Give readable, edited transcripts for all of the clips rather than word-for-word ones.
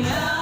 Yeah.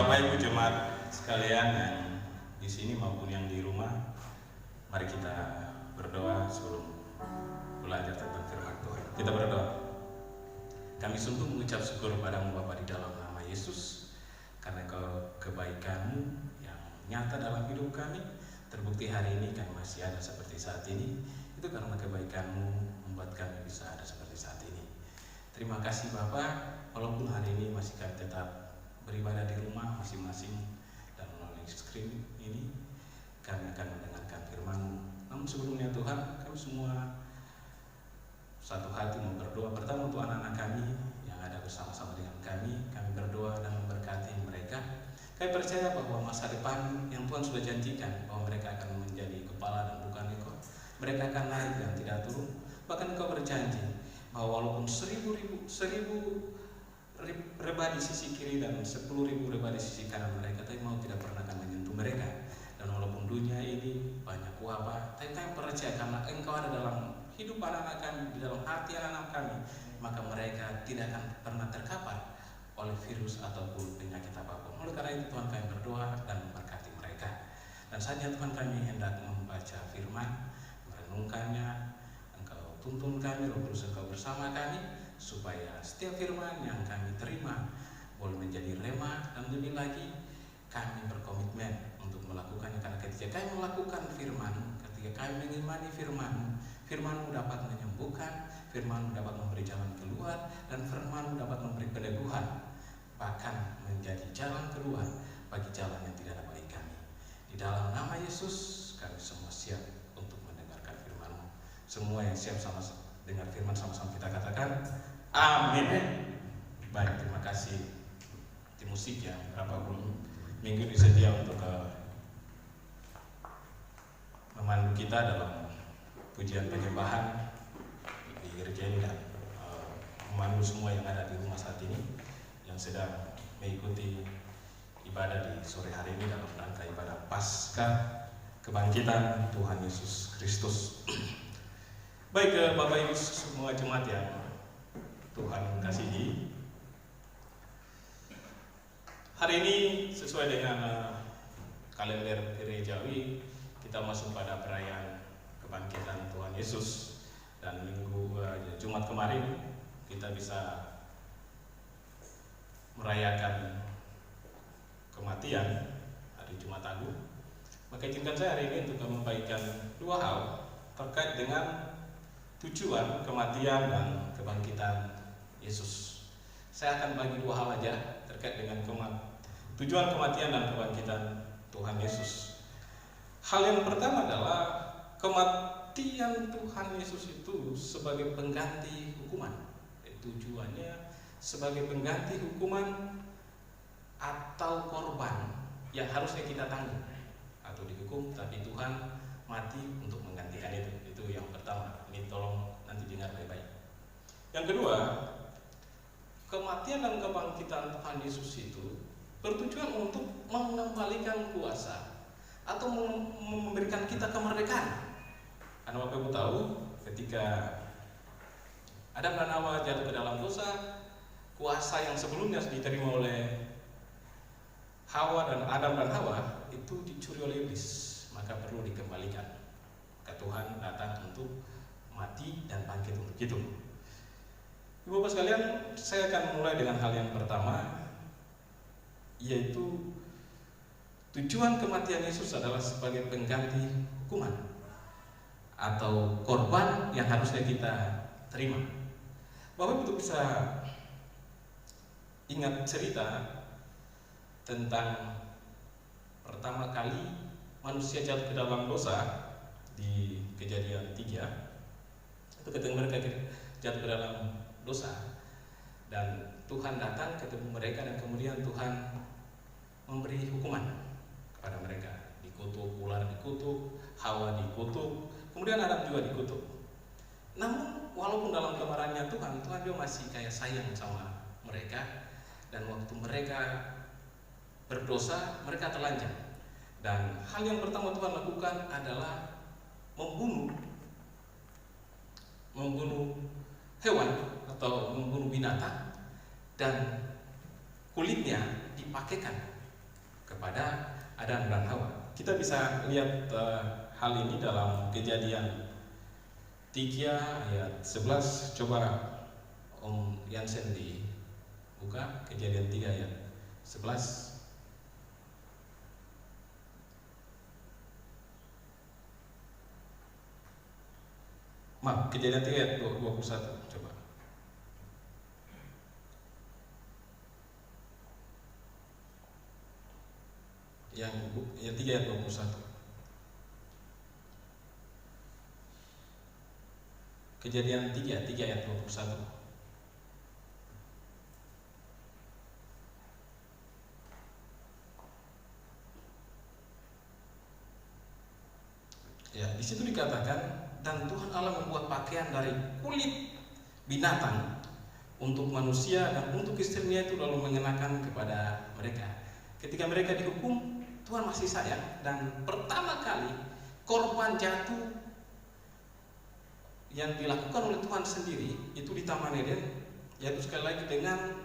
Bapak Ibu jemaat sekalian yang di sini maupun yang di rumah, mari kita berdoa sebelum belajar tentang firman Tuhan. Kita berdoa. Kami sungguh mengucap syukur padamu Bapa di dalam nama Yesus, karena kebaikan-Mu yang nyata dalam hidup kami, terbukti hari ini kami masih ada seperti saat ini. Itu karena kebaikan-Mu membuat kami bisa ada seperti saat ini. Terima kasih Bapa, walaupun hari ini masih kami tetap beribadah di rumah masing-masing dan melalui screen ini, kami akan mendengarkan firman-Mu. Namun sebelumnya Tuhan, kami semua satu hati mau berdoa. Pertama untuk anak-anak kami yang ada bersama-sama dengan kami berdoa dan memberkati mereka. Kami percaya bahwa masa depan yang Tuhan sudah janjikan, bahwa mereka akan menjadi kepala dan bukan ekor. Mereka akan naik dan tidak turun. Bahkan Engkau berjanji bahwa walaupun 1000 reba di sisi kiri dan 10.000 reba di sisi kanan mereka, tapi mau tidak pernah akan menyentuh mereka. Dan walaupun dunia ini banyak wabah, tapi kami percaya karena Engkau ada dalam hidup anak-anak kami, di dalam hati anak-anak kami, maka mereka tidak akan pernah terkapar oleh virus ataupun penyakit apapun. Oleh karena itu Tuhan, kami berdoa dan memberkati mereka. Dan saatnya Tuhan, kami hendak membaca firman, merenungkannya. Engkau tuntun kami, Roh Kudus Engkau bersama kami, supaya setiap firman yang kami terima boleh menjadi rema, dan lebih lagi kami berkomitmen untuk melakukannya. Karena ketika kami melakukan firman, ketika kami mengimani firman-Mu dapat menyembuhkan, firman-Mu dapat memberi jalan keluar, dan firman-Mu dapat memberi peneguhan, bahkan menjadi jalan keluar bagi jalan yang tidak ada bagi kami. Di dalam nama Yesus kami semua siap untuk mendengarkan firman-Mu. Semua yang siap sama dengar firman sama-sama kita katakan amin. Baik, terima kasih tim musik yang berapa puluh minggu disedia untuk memandu kita dalam pujian penyembahan di gereja ini, dan memandu semua yang ada di rumah saat ini yang sedang mengikuti ibadah di sore hari ini dalam rangka ibadah Paskah kebangkitan Tuhan Yesus Kristus. Baik, Bapak Ibu semua jemaat yang Tuhan kasihi, hari ini sesuai dengan kalender gerejawi kita masuk pada perayaan kebangkitan Tuhan Yesus, dan minggu Jumat kemarin kita bisa merayakan kematian hari Jumat Agung. Maka izinkan saya hari ini untuk menyampaikan dua hal terkait dengan tujuan kematian dan kebangkitan Yesus. Saya akan bagi dua hal aja terkait dengan tujuan kematian dan kebangkitan Tuhan Yesus. Hal yang pertama adalah kematian Tuhan Yesus itu sebagai pengganti hukuman. Tujuannya sebagai pengganti hukuman atau korban yang harusnya kita tanggung atau dihukum, tapi Tuhan mati untuk menggantikan itu. Itu yang pertama. Ini tolong nanti dengar baik-baik. Yang kedua, kematian dan kebangkitan Tuhan Yesus itu bertujuan untuk mengembalikan kuasa atau memberikan kita kemerdekaan. Karena Bapak Ibu tahu, ketika Adam dan Hawa jatuh ke dalam dosa, kuasa yang sebelumnya diterima oleh Hawa dan Adam dan Hawa itu dicuri oleh iblis, maka perlu dikembalikan. Maka Tuhan datang untuk mati dan bangkit untuk itu. Ibu Bapak sekalian, saya akan mulai dengan hal yang pertama, yaitu tujuan kematian Yesus adalah sebagai pengganti hukuman atau korban yang harusnya kita terima. Bapak Ibu bisa ingat cerita tentang pertama kali manusia jatuh ke dalam dosa di Kejadian 3. Itu ketika mereka jatuh ke dalam dosa, dan Tuhan datang ketemu mereka, dan kemudian Tuhan memberi hukuman kepada mereka. Dikutuk, ular dikutuk, Hawa dikutuk, kemudian Adam juga dikutuk. Namun walaupun dalam kemarahannya Tuhan juga masih kayak sayang sama mereka, dan waktu mereka berdosa mereka telanjang. Dan hal yang pertama Tuhan lakukan adalah membunuh hewan atau membunuh binatang, dan kulitnya dipakaikan kepada Adam dan Hawa. Kita bisa lihat hal ini dalam Kejadian 3 ayat 11. Coba Om Yansen dibuka Kejadian 3 ayat 11. Maaf, Kejadian 3 ayat 21. Coba. Yang 3 ayat 21. Kejadian 3 ayat 21. Ya, di situ dikatakan, dan Tuhan Allah membuat pakaian dari kulit binatang untuk manusia dan untuk istrinya itu lalu mengenakan kepada mereka. Ketika mereka dihukum, Tuhan masih sayang, dan pertama kali korban jatuh yang dilakukan oleh Tuhan sendiri itu di Taman Eden, yaitu sekali lagi dengan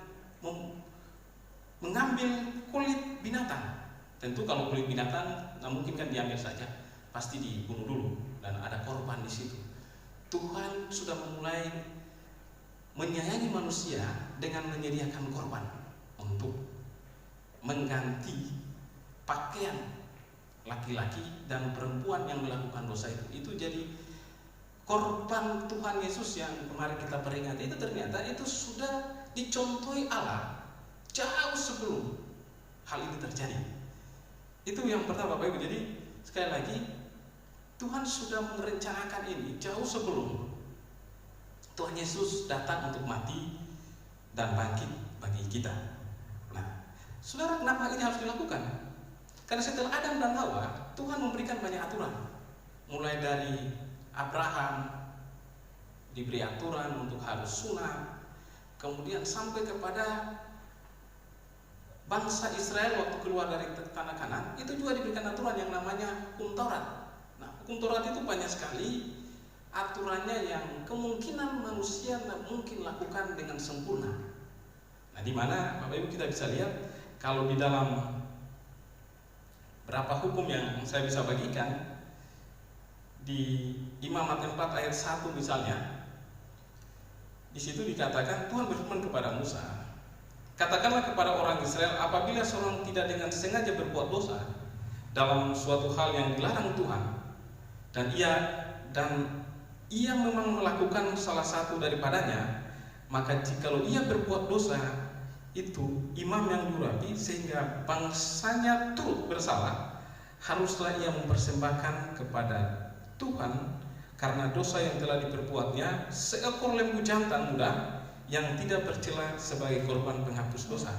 mengambil kulit binatang. Tentu kalau kulit binatang nggak mungkin kan diambil saja, pasti dibunuh dulu dan ada korban di situ. Tuhan sudah memulai menyayangi manusia dengan menyediakan korban untuk mengganti pakaian laki-laki dan perempuan yang melakukan dosa itu. Jadi korban Tuhan Yesus yang kemarin kita peringati itu ternyata itu sudah dicontohi Allah jauh sebelum hal ini terjadi. Itu yang pertama Bapak Ibu. Jadi sekali lagi Tuhan sudah merencanakan ini jauh sebelum Tuhan Yesus datang untuk mati dan bangkit bagi kita. Nah, saudara, kenapa ini harus dilakukan? Karena setelah Adam dan Hawa, Tuhan memberikan banyak aturan. Mulai dari Abraham diberi aturan untuk harus sunat, kemudian sampai kepada bangsa Israel waktu keluar dari tanah Kanan, itu juga diberikan aturan yang namanya hukum Taurat. Nah, hukum Taurat itu banyak sekali aturannya yang kemungkinan manusia tidak mungkin lakukan dengan sempurna. Nah, di mana Bapak Ibu kita bisa lihat kalau di dalam berapa hukum yang saya bisa bagikan di Imamat 4 ayat 1 misalnya, di situ dikatakan Tuhan berfirman kepada Musa, katakanlah kepada orang Israel, apabila seorang tidak dengan sengaja berbuat dosa dalam suatu hal yang dilarang Tuhan, dan ia memang melakukan salah satu daripadanya, maka jikalau ia berbuat dosa itu, imam yang diurapi sehingga bangsanya turut bersalah, haruslah ia mempersembahkan kepada Tuhan karena dosa yang telah diperbuatnya seekor lembu jantan muda yang tidak bercela sebagai korban penghapus dosa.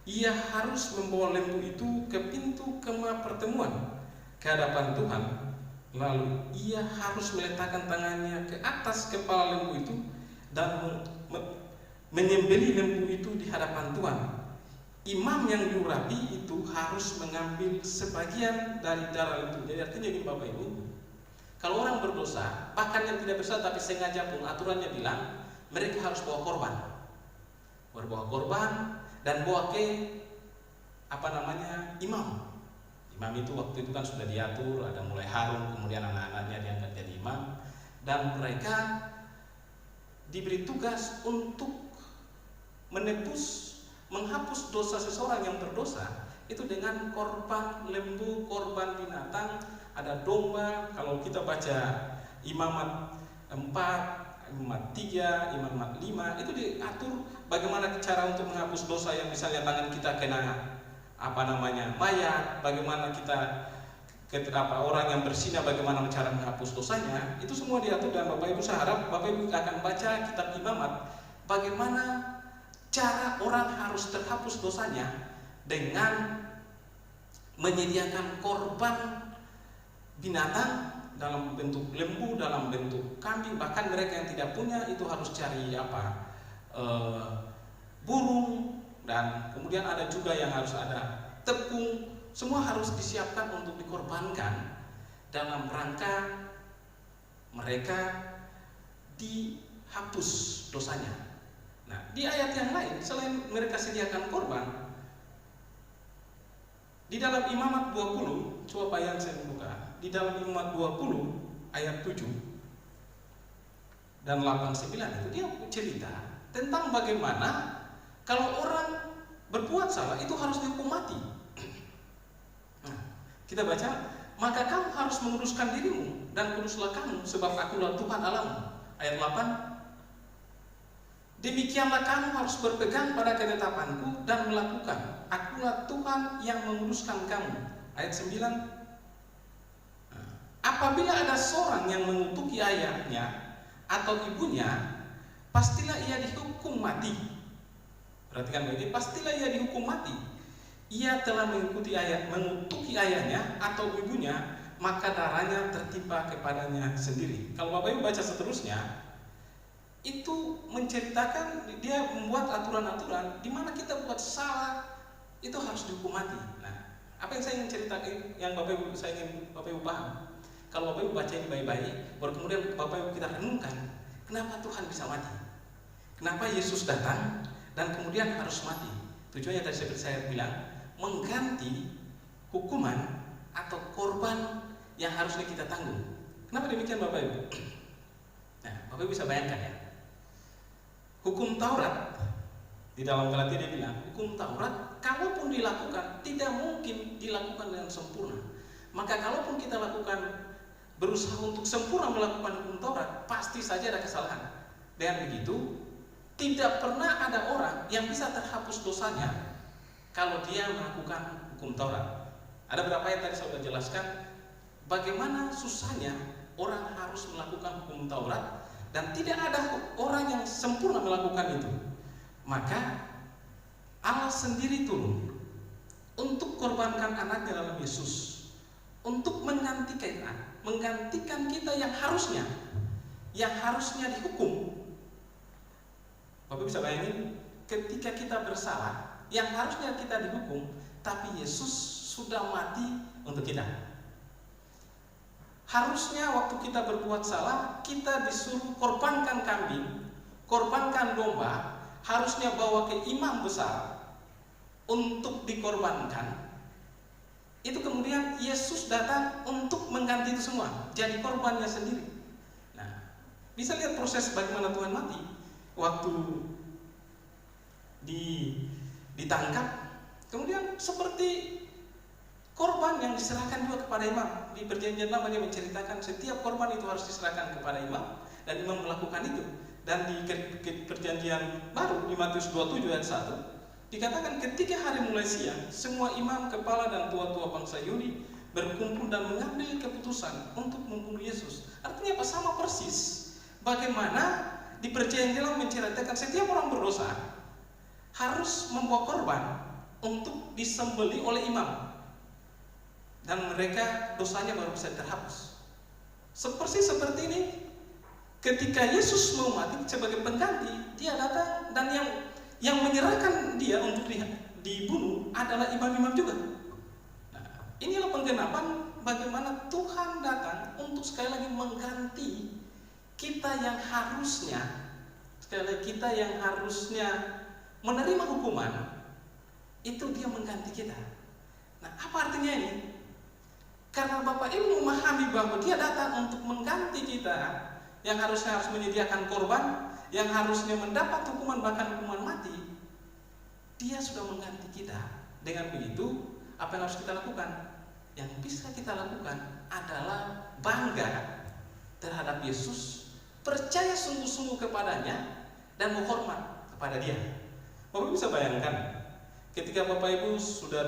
Ia harus membawa lembu itu ke pintu kemah pertemuan ke hadapan Tuhan. Lalu ia harus meletakkan tangannya ke atas kepala lembu itu dan menyembelih lembu itu di hadapan Tuhan. Imam yang diurapi itu harus mengambil sebagian dari darah lembu. Jadi artinya gini Bapak Ibu, kalau orang berdosa, bahkan yang tidak berdosa tapi sengaja pun, aturannya bilang mereka harus bawa korban. Berbawa korban dan bawa ke imam. Imam itu waktu itu kan sudah diatur, ada mulai Harun, kemudian anak-anaknya diangkat jadi imam, dan mereka diberi tugas untuk menghapus dosa seseorang yang berdosa itu dengan korban lembu, korban binatang, ada domba. Kalau kita baca Imamat 4, Imamat 3, Imamat 5, itu diatur bagaimana cara untuk menghapus dosa yang misalnya tangan kita kena mayat, bagaimana kita orang yang berzina, bagaimana cara menghapus dosanya, itu semua diatur. Dan Bapak Ibu, saya harap Bapak Ibu akan baca kitab Imamat, bagaimana cara orang harus terhapus dosanya dengan menyediakan korban binatang dalam bentuk lembu, dalam bentuk kambing. Bahkan mereka yang tidak punya itu harus cari burung, dan kemudian ada juga yang harus ada tepung. Semua harus disiapkan untuk dikorbankan dalam rangka mereka dihapus dosanya. Nah, di ayat yang lain, selain mereka sediakan korban, Di dalam Imamat 20, coba yang saya buka. Di dalam Imamat 20 ayat 7 dan 89 itu dia cerita tentang bagaimana kalau orang berbuat salah itu harus dihukum mati. Nah, kita baca, maka kamu harus menguruskan dirimu dan kuduslah kamu sebab akulah Tuhan Allahmu. Ayat 8, demikianlah kamu harus berpegang pada ketetapanku dan melakukan. Akulah Tuhan yang menguruskan kamu. Ayat 9, apabila ada seorang yang mengutuki ayahnya atau ibunya, pastilah ia dihukum mati. Perhatikan baik, pastilah ia dihukum mati. Ia telah mengutuki ayahnya atau ibunya, maka darahnya tertimpa kepadanya sendiri. Kalau Bapak Ibu baca seterusnya, itu menceritakan dia membuat aturan-aturan di mana kita buat salah itu harus dihukum mati. Nah, apa yang saya ingin ceritakan, yang saya ingin Bapak Ibu paham. Kalau Bapak Ibu baca ini baik-baik, baru kemudian Bapak Ibu kita renungkan, kenapa Tuhan bisa mati? Kenapa Yesus datang dan kemudian harus mati? Tujuannya tadi seperti saya bilang, mengganti hukuman atau korban yang harusnya kita tanggung. Kenapa demikian Bapak Ibu? Nah, Bapak Ibu bisa bayangkan ya. Hukum Taurat, di dalam Galatia dia bilang, hukum Taurat kalaupun dilakukan tidak mungkin dilakukan dengan sempurna. Maka kalaupun kita lakukan, berusaha untuk sempurna melakukan hukum Taurat, pasti saja ada kesalahan. Dengan begitu, tidak pernah ada orang yang bisa terhapus dosanya kalau dia melakukan hukum Taurat. Ada berapa yang tadi saya sudah jelaskan bagaimana susahnya orang harus melakukan hukum Taurat dan tidak ada orang yang sempurna melakukan itu. Maka Allah sendiri turun untuk korbankan anaknya dalam Yesus, untuk menggantikan kita yang harusnya dihukum. Bapak bisa bayangin, ketika kita bersalah yang harusnya kita dihukum, tapi Yesus sudah mati untuk kita. Harusnya waktu kita berbuat salah, kita disuruh korbankan kambing, korbankan domba, harusnya bawa ke imam besar untuk dikorbankan. Itu kemudian Yesus datang untuk mengganti itu semua, jadi korbannya sendiri. Nah, bisa lihat proses bagaimana Tuhan mati. Waktu ditangkap, kemudian seperti korban yang diserahkan juga kepada imam. Di Perjanjian Lama dia menceritakan setiap korban itu harus diserahkan kepada imam, dan imam melakukan itu. Dan di Perjanjian Baru di Matius 27 ayat 1 dikatakan ketika hari mulai siang, semua imam, kepala dan tua-tua bangsa Yahudi berkumpul dan mengambil keputusan untuk membunuh Yesus. Artinya apa? Sama persis bagaimana di Perjanjian Lama menceritakan setiap orang berdosa harus membawa korban untuk disembelih oleh imam, dan mereka dosanya baru bisa terhapus. Persis seperti ini, ketika Yesus mau mati sebagai pengganti, dia datang, dan yang menyerahkan dia untuk dibunuh adalah imam-imam juga. Nah, inilah penggenapan bagaimana Tuhan datang untuk sekali lagi mengganti kita yang harusnya, menerima hukuman, itu dia mengganti kita. Nah, apa artinya ini? Karena Bapak Ibu memahami bahwa dia datang untuk mengganti kita yang harus menyediakan korban, yang harusnya mendapat hukuman, bahkan hukuman mati, dia sudah mengganti kita. Dengan begitu, apa yang harus kita lakukan? Yang bisa kita lakukan adalah bangga terhadap Yesus, percaya sungguh-sungguh kepadanya, dan menghormat kepada dia. Bapak bisa bayangkan, ketika Bapak Ibu sudah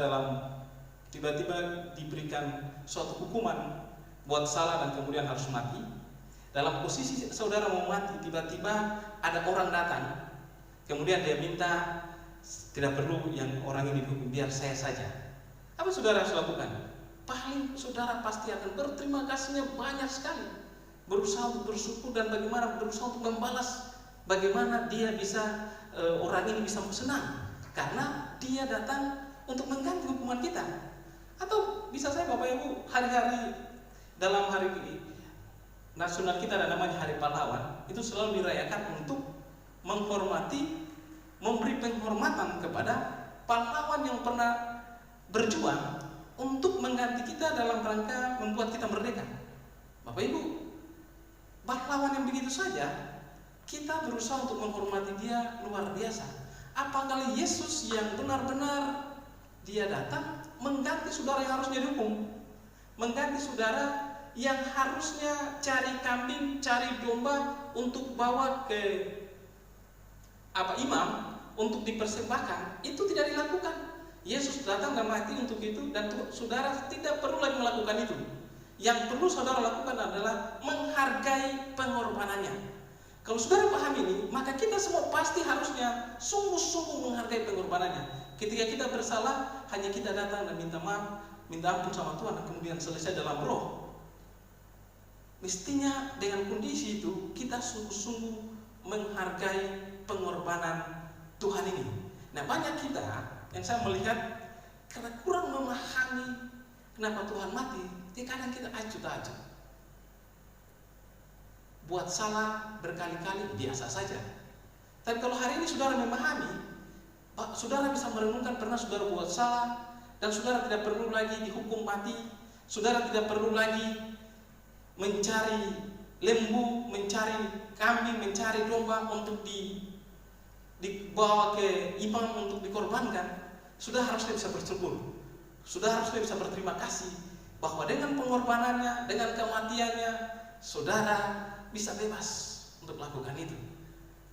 tiba-tiba diberikan suatu hukuman buat salah dan kemudian harus mati, dalam posisi saudara mau mati, tiba-tiba ada orang datang, kemudian dia minta, tidak perlu yang orang ini dihukum, biar saya saja. Apa saudara harus lakukan? Paling saudara pasti akan berterima kasihnya banyak sekali, berusaha untuk bersyukur, dan bagaimana berusaha untuk membalas, bagaimana dia bisa, orang ini bisa senang karena dia datang untuk mengganti hukuman kita. Atau bisa saya Bapak Ibu, hari-hari dalam hari ini nasional kita ada namanya Hari Pahlawan, itu selalu dirayakan untuk menghormati, memberi penghormatan kepada pahlawan yang pernah berjuang untuk mengganti kita dalam rangka membuat kita merdeka. Bapak Ibu, pahlawan yang begitu saja kita berusaha untuk menghormati dia luar biasa. Apakah Yesus yang benar-benar dia datang mengganti saudara yang harusnya dihukum, mengganti saudara yang harusnya cari kambing, cari domba untuk bawa ke imam untuk dipersembahkan, itu tidak dilakukan. Yesus datang dan mati untuk itu, dan saudara tidak perlu lagi melakukan itu. Yang perlu saudara lakukan adalah menghargai pengorbanannya. Kalau saudara paham ini, maka kita semua pasti harusnya sungguh-sungguh menghargai pengorbanannya. Ketika kita bersalah, hanya kita datang dan minta maaf, minta ampun sama Tuhan, dan kemudian selesai dalam roh. Mestinya dengan kondisi itu kita sungguh-sungguh menghargai pengorbanan Tuhan ini. Nah, banyak kita yang saya melihat karena kurang memahami kenapa Tuhan mati, kadang kita acuh-acuh. Buat salah berkali-kali biasa saja. Tapi kalau hari ini saudara memahami, saudara bisa merenungkan pernah saudara buat salah, dan saudara tidak perlu lagi dihukum mati, saudara tidak perlu lagi mencari lembu, mencari kambing, mencari domba untuk dibawa ke imam untuk dikorbankan. Sudah harusnya bisa bersyukur, sudah harusnya bisa berterima kasih bahwa dengan pengorbanannya, dengan kematiannya, saudara bisa bebas untuk melakukan itu.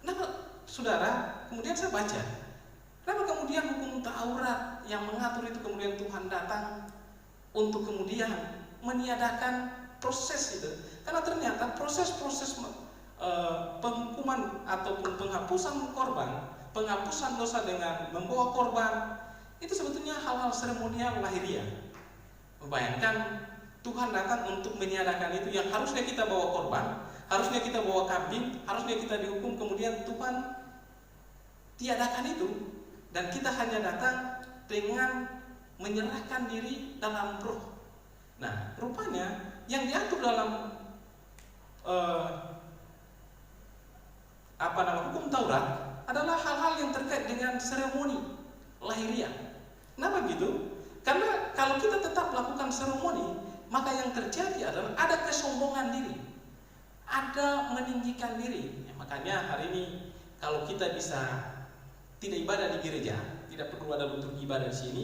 Kenapa saudara? Kemudian saya baca, kenapa kemudian hukum Taurat yang mengatur itu kemudian Tuhan datang untuk kemudian meniadakan proses itu? Karena ternyata proses-proses penghukuman ataupun penghapusan korban, penghapusan dosa dengan membawa korban, itu sebetulnya hal-hal seremonial lahiriah. Bayangkan Tuhan datang untuk meniadakan itu, yang harusnya kita bawa korban, harusnya kita bawa kambing, harusnya kita dihukum, kemudian Tuhan tiadakan itu, dan kita hanya datang dengan menyerahkan diri dalam roh. Nah, rupanya yang diatur dalam hukum Taurat adalah hal-hal yang terkait dengan seremoni lahiriah. Kenapa gitu? Karena kalau kita tetap melakukan seremoni, maka yang terjadi adalah ada kesombongan diri, ada meninggikan diri. Ya, makanya hari ini kalau kita bisa tidak ibadah di gereja, tidak perlu ada bentuk ibadah di sini,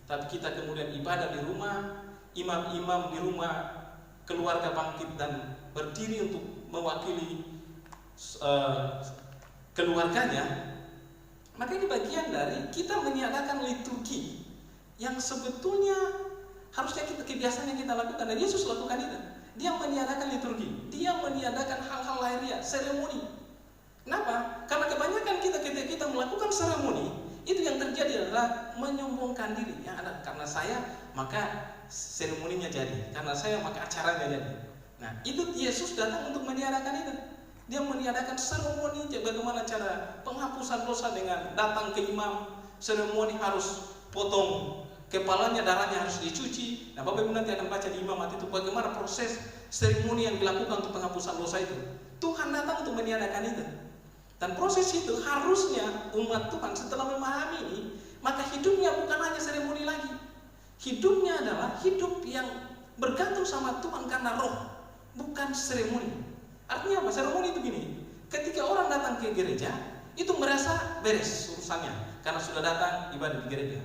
tapi kita kemudian ibadah di rumah, imam-imam di rumah, keluarga bangkit dan berdiri untuk mewakili keluarganya, maka ini bagian dari kita meniadakan liturgi yang sebetulnya harusnya kebiasaan yang kita lakukan, dan Yesus lakukan itu. Dia meniadakan liturgi, dia meniadakan hal-hal lahiriah, seremoni. Kenapa? Karena kebanyakan kita ketika kita melakukan seremoni, itu yang terjadi adalah menyombongkan diri. Ya, karena saya maka seremoninya jadi, karena saya maka acaranya jadi. Nah, itu Yesus datang untuk meniadakan itu. Dia meniadakan seremoni, bagaimana cara penghapusan dosa dengan datang ke imam. Seremoni harus potong kepalanya, darahnya harus dicuci. Nah, Bapak Ibu nanti akan baca di imamat itu bagaimana proses seremoni yang dilakukan untuk penghapusan dosa itu. Tuhan datang untuk meniadakan itu. Dan proses itu harusnya umat Tuhan setelah memahami ini, maka hidupnya bukan hanya seremoni lagi. Hidupnya adalah hidup yang bergantung sama Tuhan karena roh, bukan seremoni. Artinya apa? Seremoni itu gini, ketika orang datang ke gereja, itu merasa beres urusannya, karena sudah datang ibadah di gereja.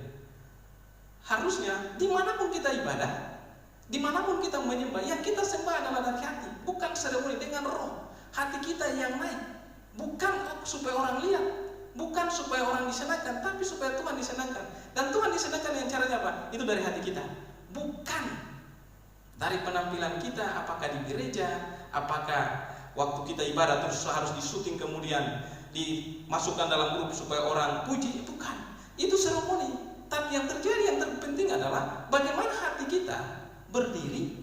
Harusnya dimanapun kita ibadah, dimanapun kita menyembah, yang kita sembah adalah dari hati, bukan seremoni, dengan roh. Hati kita yang naik, bukan supaya orang lihat, bukan supaya orang disenangkan, tapi supaya Tuhan disenangkan. Dan Tuhan disenangkan dengan caranya apa? Itu dari hati kita, bukan dari penampilan kita, apakah di gereja, apakah waktu kita ibadah terus harus disuting kemudian dimasukkan dalam grup supaya orang puji, bukan. Itu seremoni. Tapi yang terjadi, yang terpenting adalah bagaimana hati kita berdiri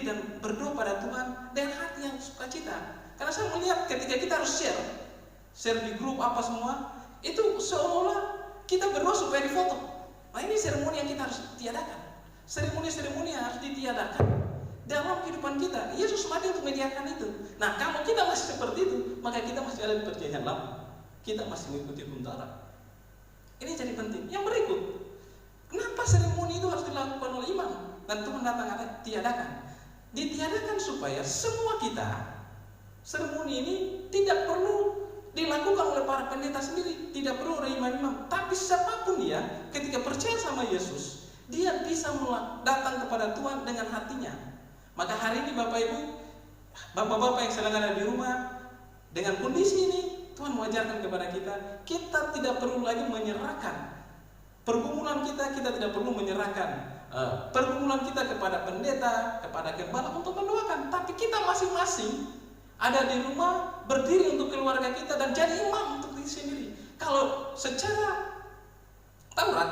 dan berdoa pada Tuhan dengan hati yang sukacita. Karena saya melihat ketika kita harus share di grup apa semua, itu seolah-olah kita berdoa supaya difoto. Nah, ini seremoni yang kita harus tiadakan. Seremoni-seremoni yang harus ditiadakan dalam kehidupan kita. Yesus mati untuk menyediakan itu. Nah, kalau kita masih seperti itu, maka kita masih ada di perjanjian lama. Kita masih mengikuti hukum Taurat. Ini jadi penting. Yang berikut, kenapa dan Tuhan datang tiadakan. Ditiadakan supaya semua kita seremoni ini tidak perlu dilakukan oleh para pendeta sendiri, tidak perlu oleh imam-imam, tapi siapapun dia ketika percaya sama Yesus, dia bisa datang kepada Tuhan dengan hatinya. Maka hari ini Bapak Ibu, Bapak-bapak yang sedang ada di rumah, dengan kondisi ini Tuhan mengajarkan kepada kita, kita tidak perlu lagi menyerahkan pergumulan kita tidak perlu menyerahkan pergumulan kita kepada pendeta, kepada gembala untuk mendoakan, tapi kita masing-masing ada di rumah berdiri untuk keluarga kita dan jadi imam untuk diri sendiri. Kalau secara Taurat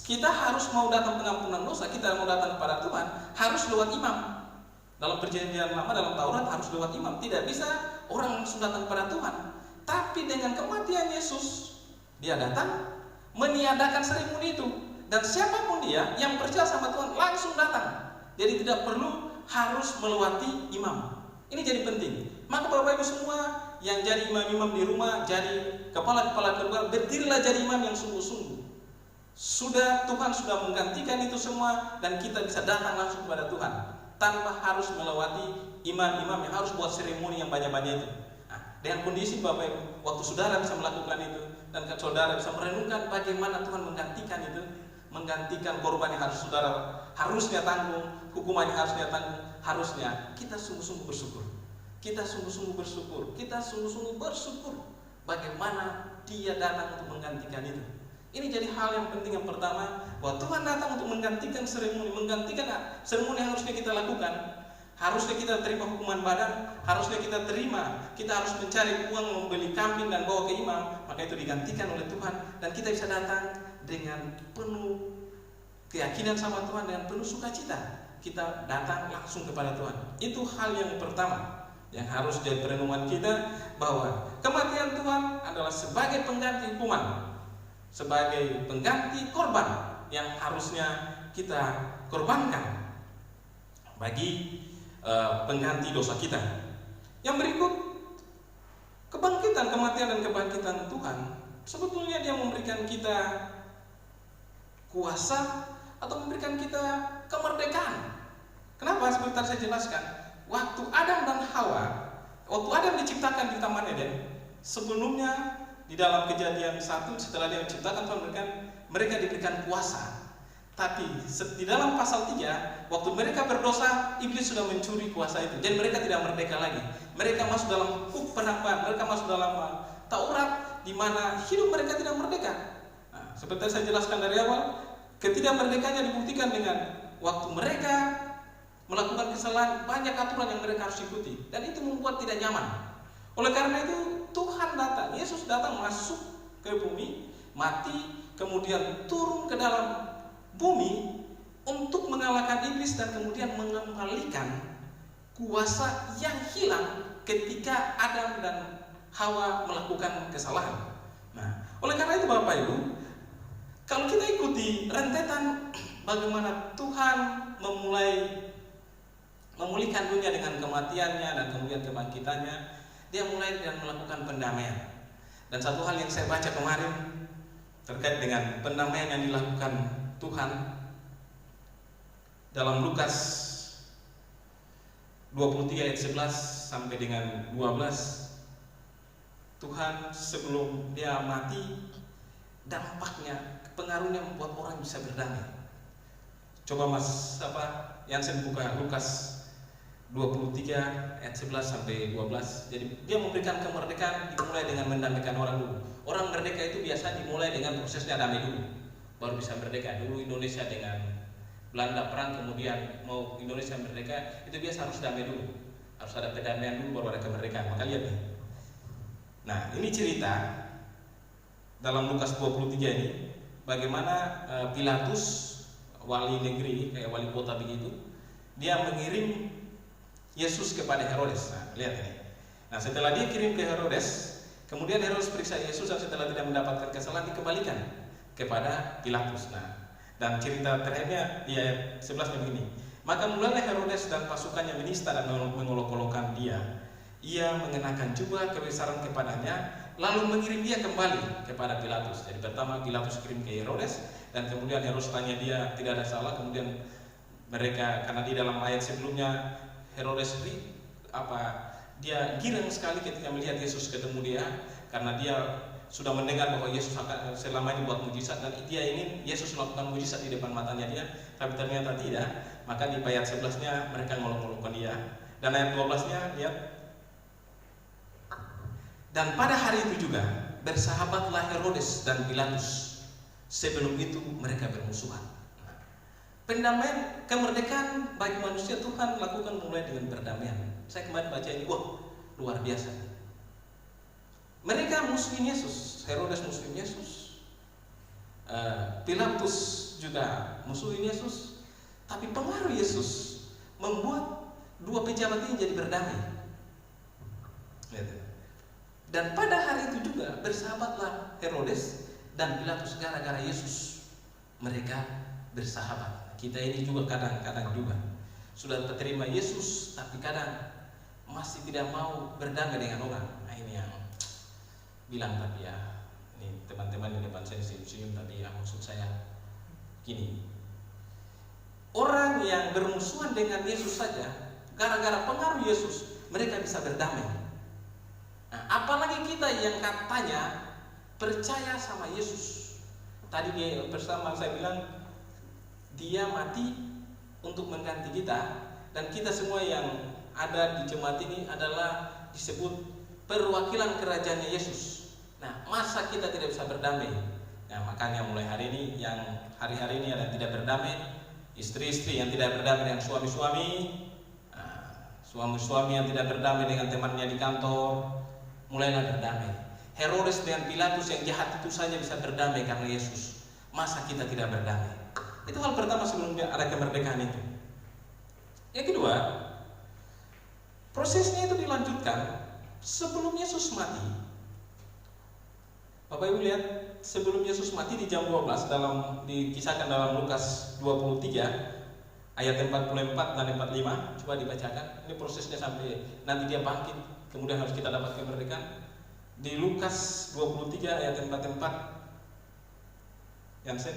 kita harus mau datang pengampunan dosa, kita mau datang kepada Tuhan harus lewat imam. Dalam perjanjian lama, dalam Taurat harus lewat imam, tidak bisa orang langsung datang kepada Tuhan. Tapi dengan kematian Yesus, dia datang meniadakan seremoni itu, dan siapapun dia yang percaya sama Tuhan langsung datang. Jadi tidak perlu harus melewati imam. Ini jadi penting. Maka Bapak Ibu semua yang jadi imam-imam di rumah, jadi kepala-kepala keluarga, berdirilah jadi imam yang sungguh-sungguh. Tuhan sudah menggantikan itu semua, dan kita bisa datang langsung kepada Tuhan tanpa harus melewati imam-imam yang harus buat seremoni yang banyak-banyak itu. Nah, dengan kondisi Bapak Ibu, waktu saudara bisa melakukan itu, dan saudara bisa merenungkan bagaimana Tuhan menggantikan itu, menggantikan korban yang harusnya tanggung, hukuman yang harusnya tanggung, harusnya kita sungguh-sungguh bersyukur. Kita sungguh-sungguh bersyukur bagaimana dia datang untuk menggantikan itu. Ini jadi hal yang penting yang pertama, bahwa Tuhan datang untuk menggantikan seremoni yang harusnya kita lakukan. Harusnya kita terima hukuman badan, harusnya kita harus mencari uang membeli kambing dan bawa ke imam, maka itu digantikan oleh Tuhan, dan kita bisa datang dengan penuh keyakinan sama Tuhan, dengan penuh sukacita. Kita datang langsung kepada Tuhan. Itu hal yang pertama yang harus jadi perenungan kita, bahwa kematian Tuhan adalah sebagai pengganti hukuman, sebagai pengganti korban yang harusnya kita korbankan bagi pengganti dosa kita. Yang berikut, kematian dan kebangkitan Tuhan sebetulnya dia memberikan kita kuasa atau memberikan kita kemerdekaan. Kenapa? Seperti tadi saya jelaskan, waktu Adam dan Hawa, waktu Adam diciptakan di Taman Eden, sebelumnya di dalam Kejadian 1, setelah dia diciptakan Tuhan mereka diberikan kuasa. Tapi di dalam pasal 3, waktu mereka berdosa, iblis sudah mencuri kuasa itu. Jadi mereka tidak merdeka lagi. Mereka masuk dalam hukum penambahan, mereka masuk dalam Taurat, di mana hidup mereka tidak merdeka. Nah, seperti saya jelaskan dari awal, ketidakmerdekaannya dibuktikan dengan waktu mereka melakukan kesalahan, banyak aturan yang mereka harus ikuti, dan itu membuat tidak nyaman. Oleh karena itu Tuhan datang, Yesus datang masuk ke bumi, mati, kemudian turun ke dalam bumi untuk mengalahkan iblis dan kemudian mengembalikan kuasa yang hilang ketika Adam dan Hawa melakukan kesalahan. Nah, oleh karena itu Bapak Ibu, kalau kita ikuti rentetan bagaimana Tuhan memulihkan dunia dengan kematiannya dan kemudian kebangkitannya, dia mulai dengan melakukan pendamaian. Dan satu hal yang saya baca kemarin terkait dengan pendamaian yang dilakukan Tuhan dalam Lukas 23 ayat 11 sampai dengan 12, Tuhan sebelum dia mati, dampaknya, pengaruhnya membuat orang bisa berdamai. Coba yang saya buka Lukas 23 ayat 11 sampai 12. Jadi dia memberikan kemerdekaan dimulai dengan mendamaikan orang dulu. Orang merdeka itu biasa dimulai dengan prosesnya damai dulu, baru bisa merdeka. Dulu Indonesia dengan Belanda perang, kemudian mau Indonesia merdeka, itu biasa harus damai dulu, harus ada perdamaian dulu baru ada kemerdekaan. Maka lihat nih. Nah, ini cerita dalam Lukas 23 ini bagaimana Pilatus, wali negeri, kayak wali kota begitu, dia mengirim Yesus kepada Herodes. Nah, lihat ini. Nah, setelah dia kirim ke Herodes, kemudian Herodes periksa Yesus, dan setelah tidak mendapatkan kesalahan dikembalikan kepada Pilatus. Nah, dan cerita terakhirnya di ayat 11 begini. Maka mulailah Herodes dan pasukannya menista dan mengolok-olokkan dia. Ia mengenakan jubah kebesaran kepadanya, lalu mengirim dia kembali kepada Pilatus. Jadi pertama Pilatus kirim ke Herodes, dan kemudian Herodes tanya dia tidak ada salah, kemudian mereka, karena di dalam ayat sebelumnya Herodes dia girang sekali ketika melihat Yesus ketemu dia, karena dia sudah mendengar bahwa Yesus akan selama ini buat mujizat dan dia ingin Yesus melakukan mujizat di depan matanya dia, tapi ternyata tidak. Maka di ayat 11-nya mereka ngolok-ngolokkan dia. Dan ayat 12-nya lihat. Dan pada hari itu juga bersahabatlah Herodes dan Pilatus. Sebelum itu mereka bermusuhan. Pendamaian, kemerdekaan bagi manusia Tuhan lakukan mulai dengan perdamaian. Saya kemarin baca ini, wah luar biasa. Mereka musuhin Yesus, Herodes musuhin Yesus, Pilatus juga musuhin Yesus, tapi pengaruh Yesus membuat dua pejabat ini jadi berdamai. Dan pada hari itu juga bersahabatlah Herodes dan Pilatus gara-gara Yesus. Mereka bersahabat. Kita ini juga kadang-kadang juga sudah terima Yesus, tapi kadang masih tidak mau berdamai dengan orang. Nah ini yang bilang tadi ya, ini teman-teman di depan saya senyum, tapi ya maksud saya gini, orang yang bermusuhan dengan Yesus saja gara-gara pengaruh Yesus mereka bisa berdamai. Nah, apalagi kita yang katanya percaya sama Yesus. Tadi bersama saya bilang dia mati untuk mengganti kita, dan kita semua yang ada di jemaat ini adalah disebut perwakilan kerajaannya Yesus. Nah, masa kita tidak bisa berdamai? Nah, makanya mulai hari ini, yang hari-hari ini ada yang tidak berdamai, istri-istri yang tidak berdamai dengan suami-suami, suami-suami yang tidak berdamai dengan temannya di kantor, mulailah berdamai. Herodes dengan Pilatus yang jahat itu saja bisa berdamai karena Yesus. Masa kita tidak berdamai? Itu hal pertama sebelumnya ada kemerdekaan itu. Yang kedua, prosesnya itu dilanjutkan sebelum Yesus mati. Bapak Ibu lihat, sebelum Yesus mati di jam 12 dikisahkan dalam Lukas 23 ayat 44 dan 45. Coba dibacakan. Ini prosesnya sampai nanti dia bangkit, kemudian harus kita dapat kemerdekaan. Di Lukas 23 ayat 44. Yansen?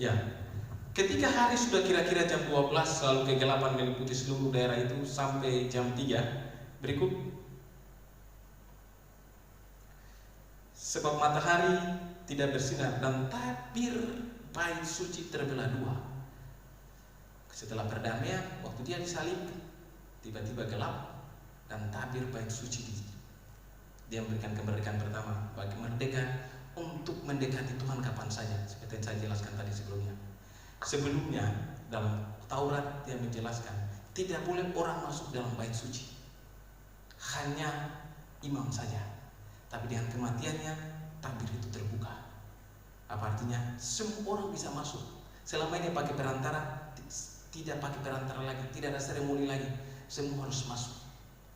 Ya. Ketika hari sudah kira-kira jam 12, lalu kegelapan meliputi seluruh daerah itu sampai jam 3. Berikut. Sebab matahari tidak bersinar dan tabir bait suci terbelah dua. Setelah perdamaian, waktu dia disalib, tiba-tiba gelap dan tabir bait suci. Dia memberikan kemerdekaan pertama bagi merdeka untuk mendekati Tuhan kapan saja, seperti yang saya jelaskan tadi sebelumnya. Sebelumnya dalam Taurat dia menjelaskan tidak boleh orang masuk dalam bait suci, hanya imam saja. Tapi dengan kematiannya tabir itu terbuka. Apa artinya? Semua orang bisa masuk. Selama ini pakai perantara, tidak pakai perantara lagi, tidak ada seremoni lagi. Semua harus masuk.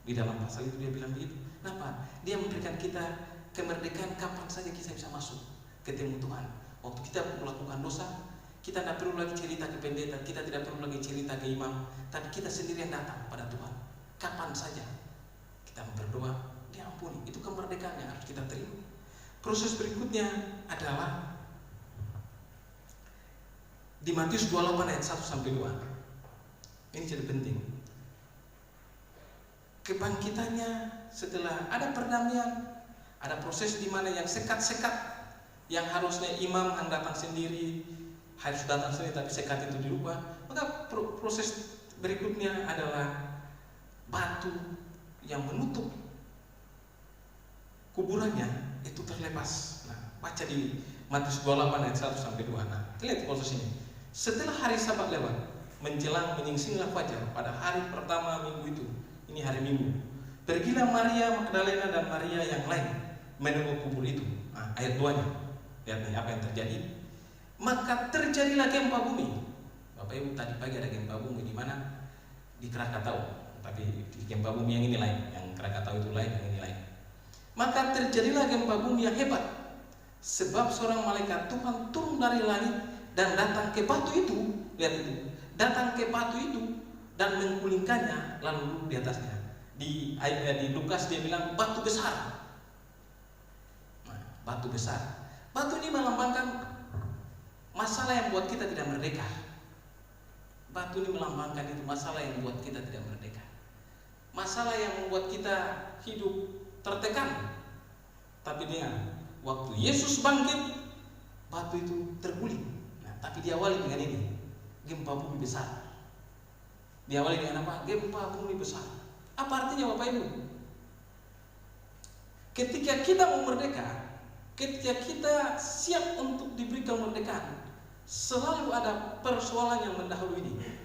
Di dalam pasal itu dia bilang begitu. Kenapa? Dia memberikan kita kemerdekaan kapan saja kita bisa masuk ketemu Tuhan. Waktu kita melakukan dosa, kita tidak perlu lagi cerita ke pendeta, kita tidak perlu lagi cerita ke imam, tapi kita sendiri yang datang pada Tuhan. Kapan saja kita berdoa, diampuni. Itu kemerdekaan yang harus kita terima. Proses berikutnya adalah di Matius 28 ayat 1-2. Ini jadi penting. Kebangkitannya setelah ada perdamaian, ada proses di mana yang sekat-sekat yang harusnya imam yang datang sendiri harus datang sendiri, tapi sekat itu dirubah. Maka proses berikutnya adalah batu yang menutup kuburannya itu terlepas. Nah, baca di Matius 28 ayat 1-2. Nah, lihat proses ini. Setelah hari Sabat lewat, menjelang menyingsinglah fajar pada hari pertama minggu itu. Ini hari Minggu. Pergilah Maria Magdalena dan Maria yang lain menengok kubur itu. Nah, ayat 2-nya. Lihat nih apa yang terjadi. Maka terjadilah gempa bumi. Bapak Ibu, tadi pagi ada gempa bumi di mana? Di Krakatau. Tapi di gempa bumi yang ini lain, yang Krakatau itu lain, yang ini lain. Maka terjadilah gempa bumi yang hebat, sebab seorang malaikat Tuhan turun dari langit dan datang ke batu itu. Lihat itu, datang ke batu itu dan menggulingkannya lalu duduk di atasnya. Di Lukas dia bilang batu besar. Nah, batu besar. Batu ini melambangkan masalah yang membuat kita tidak merdeka. Batu ini melambangkan itu, masalah yang membuat kita tidak merdeka. Masalah yang membuat kita hidup tertekan. Tapi dengan waktu Yesus bangkit, batu itu terguling. Nah, tapi diawali dengan ini, gempa bumi besar. Diawali dengan apa? Gempa bumi besar. Apa artinya Bapak Ibu? Ketika kita mau merdeka, ketika kita siap untuk diberi kemerdekaan, selalu ada persoalan yang mendahului ini.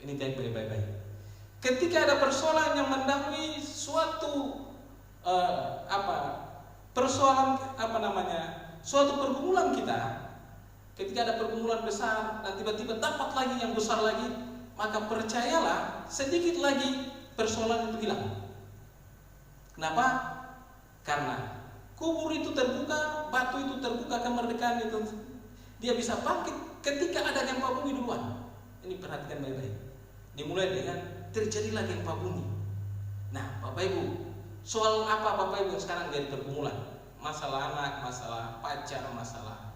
Ini baik-baik. Ketika ada persoalan yang mendahului suatu suatu pergumulan kita, ketika ada pergumulan besar dan tiba-tiba dapat lagi yang besar lagi, maka percayalah sedikit lagi persoalan itu hilang. Kenapa? Karena kubur itu terbuka, batu itu terbuka, kemerdekaan itu dia bisa bangkit ketika ada gempa bumi duluan. Ini perhatikan baik-baik. Dimulai dengan terjadilah gempa bumi. Nah, Bapak Ibu, soal apa Bapak Ibu sekarang jadi pergumulan? Masalah anak, masalah pacar, masalah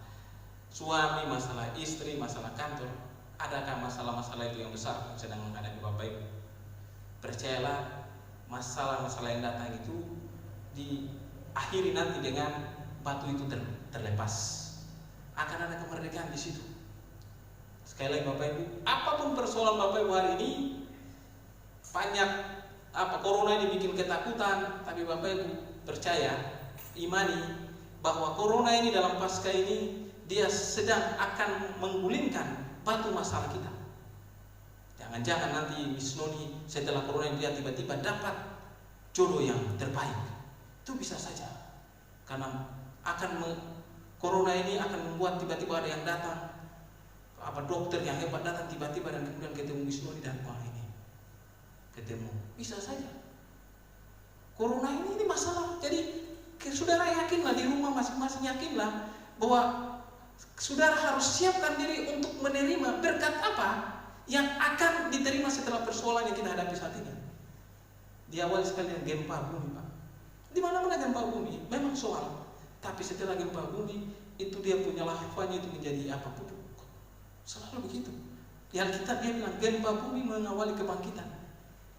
suami, masalah istri, masalah kantor. Adakah masalah-masalah itu yang besar yang sedang menghadapi Bapak Ibu? Percayalah, masalah-masalah yang datang itu diakhiri nanti dengan batu itu terlepas. Akan ada kemerdekaan di situ. Sekali lagi Bapak Ibu, apapun persoalan Bapak Ibu hari ini, banyak corona ini bikin ketakutan, tapi Bapak Ibu percaya, imani bahwa corona ini dalam pasca ini dia sedang akan menggulingkan batu masalah kita. Jangan-jangan nanti Miss Noni setelah corona dia tiba-tiba dapat jodoh yang terbaik. Itu bisa saja. Karena corona ini akan membuat tiba-tiba ada yang datang, dokter yang hebat datang tiba-tiba dan kemudian ketemu Miss Noni dan ini ketemu. Bisa saja. Corona ini masalah. Jadi saudara yakinlah di rumah masing-masing, yakinlah bahwa saudara harus siapkan diri untuk menerima berkat apa yang akan diterima setelah persoalan yang kita hadapi saat ini. Diawali sekali dengan gempa bumi, Pak. Di mana-mana gempa bumi memang soal, tapi setelah gempa bumi itu dia punya lahirnya itu menjadi pupuk. Selalu begitu. Di Alkitab dia bilang gempa bumi mengawali kebangkitan.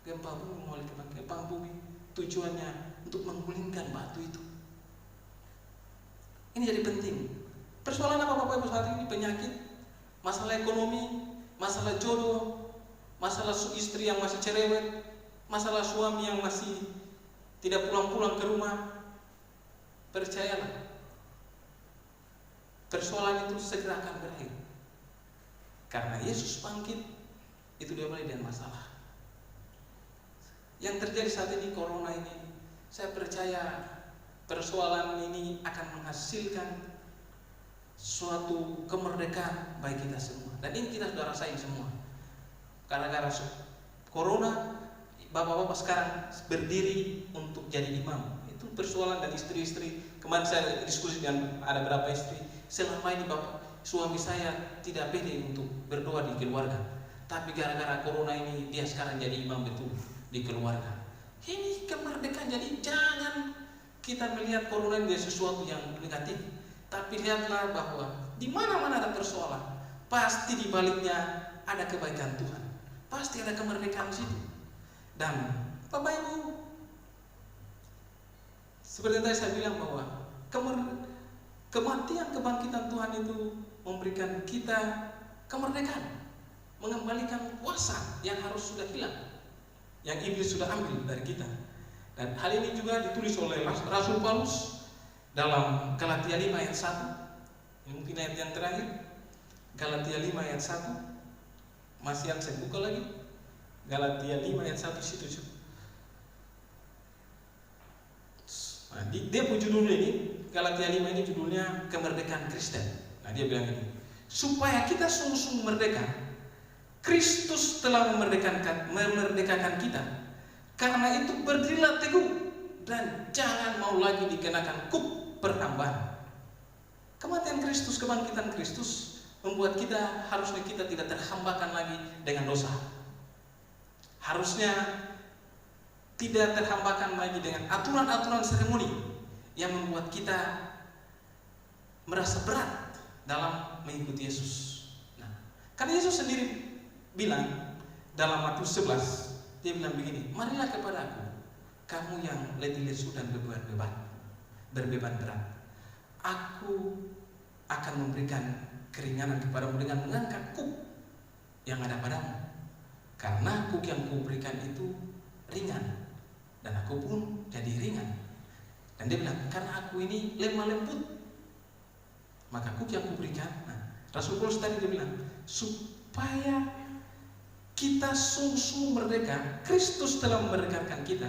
Gempa bumi mengawali kebangkitan. Gempa bumi tujuannya untuk menggulingkan batu itu. Ini jadi penting. Persoalan apa Bapak Ibu saat ini? Penyakit, masalah ekonomi, masalah jodoh, masalah istri yang masih cerewet, masalah suami yang masih tidak pulang-pulang ke rumah. Percayalah, persoalan itu segera akan berakhir. Karena Yesus bangkit, itu dia mulai dengan masalah. Yang terjadi saat ini, corona ini, saya percaya persoalan ini akan menghasilkan suatu kemerdekaan bagi kita semua. Dan ini kita sudah rasain semua. Gara-gara corona, bapak-bapak sekarang berdiri untuk jadi imam. Itu persoalan dan istri-istri. Kemarin saya diskusi dengan ada berapa istri. Selama ini bapak, suami saya tidak pede untuk berdoa di keluarga. Tapi gara-gara corona ini dia sekarang jadi imam betul di keluarga. Ini kemerdekaan. Jadi jangan kita melihat corona ini sesuatu yang negatif, tapi lihatlah bahwa di mana-mana ada persoalan, pasti di baliknya ada kebaikan Tuhan, pasti ada kemerdekaan di situ. Dan Bapak Ibu, seperti tadi saya bilang bahwa kematian kebangkitan Tuhan itu memberikan kita kemerdekaan, mengembalikan kuasa yang harus sudah hilang, yang iblis sudah ambil dari kita. Dan hal ini juga ditulis oleh Rasul Paulus dalam Galatia 5 ayat 1. Ini mungkin ayat yang terakhir. Galatia 5 ayat 1. Masih yang saya buka lagi. Galatia 5 ayat 1 situ. Nah, dia pun judulnya ini, Galatia 5 ini judulnya kemerdekaan Kristen. Nah, dia bilang ini, supaya kita sungguh-sungguh merdeka, Kristus telah memerdekakan kita. Karena itu berdirilah teguh dan jangan mau lagi dikenakan kuk pertambahan. Kematian Kristus, kebangkitan Kristus membuat harusnya kita tidak terhambakan lagi dengan dosa. Harusnya tidak terhambakan lagi dengan aturan-aturan seremoni yang membuat kita merasa berat dalam mengikuti Yesus. Nah, karena Yesus sendiri bilang dalam Matius 11, dia bilang begini, marilah kepadaku, kamu yang letih lesu dan berbeban berat, aku akan memberikan keringanan kepadamu dengan mengangkat kuk yang ada padamu. Karena kuk yang kuberikan itu ringan, dan aku pun jadi ringan. Dan dia bilang, karena aku ini lemah lembut, maka kuk yang kuberikan. Nah, Rasul Paulus tadi dia bilang, supaya kita sungguh-sungguh merdeka. Kristus telah memerdekakan kita.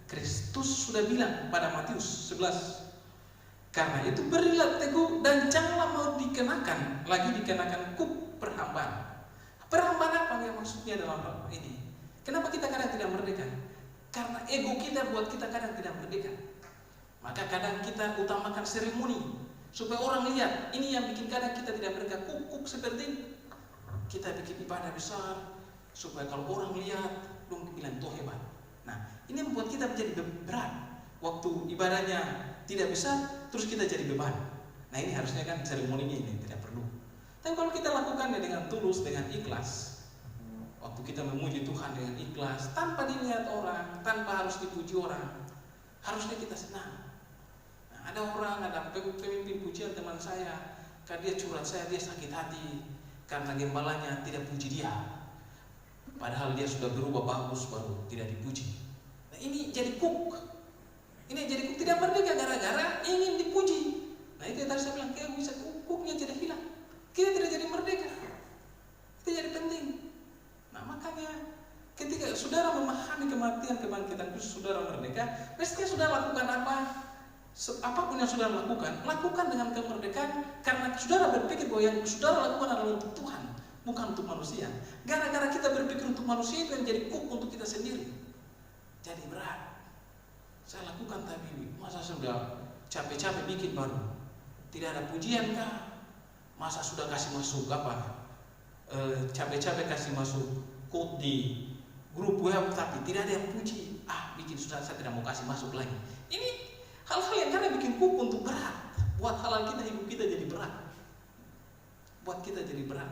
Kristus sudah bilang pada Matius 11, karena itu berilah teguh dan janganlah mau dikenakan kuk perhambaan. Perhambaan apa yang maksudnya dalam hal ini? Kenapa kita kadang tidak merdeka? Karena ego kita buat kita kadang tidak merdeka. Maka kadang kita utamakan seremoni supaya orang lihat. Ini yang bikin kadang kita tidak merdeka. Kuk seperti ini. Kita bikin ibadah besar supaya kalau orang lihat, dong bilang tuh hebat. Nah, ini membuat kita menjadi berat. Waktu ibadahnya tidak besar, terus kita jadi beban. Nah, ini harusnya kan seremoninya ini tidak perlu. Tapi kalau kita lakukannya dengan tulus, dengan ikhlas, waktu kita memuji Tuhan dengan ikhlas, tanpa dilihat orang, tanpa harus dipuji orang, harusnya kita senang. Nah, ada pemimpin pujian teman saya, karena dia curhat saya, dia sakit hati karena gembalanya tidak puji dia. Padahal dia sudah berubah bagus, baru tidak dipuji. Nah, ini jadi kuk. Ini jadi kuk tidak merdeka gara-gara ingin dipuji. Nah, itu yang tadi saya bilang, kayak bisa kuknya tidak hilang. Kita tidak jadi merdeka. Itu jadi penting. Nah, makanya ketika saudara memahami kematian kebangkitan Kristus, saudara merdeka, mestinya saudara lakukan apa? Apapun yang saudara lakukan dengan kemerdekaan, karena saudara berpikir bahwa yang saudara lakukan adalah untuk Tuhan, bukan untuk manusia. Gara-gara kita berpikir untuk manusia, itu yang jadi kuk untuk kita sendiri. Jadi berat. Saya lakukan tapi masa sudah capek-capek bikin baru tidak ada pujian kah? Masa sudah kasih masuk apa? Capek-capek kasih masuk quote di grup web tapi tidak ada yang puji. Bikin sudah, saya tidak mau kasih masuk lagi. Ini hal-hal yang karena bikin kuk untuk berat. Buat halal kita, hidup kita jadi berat. Buat kita jadi berat.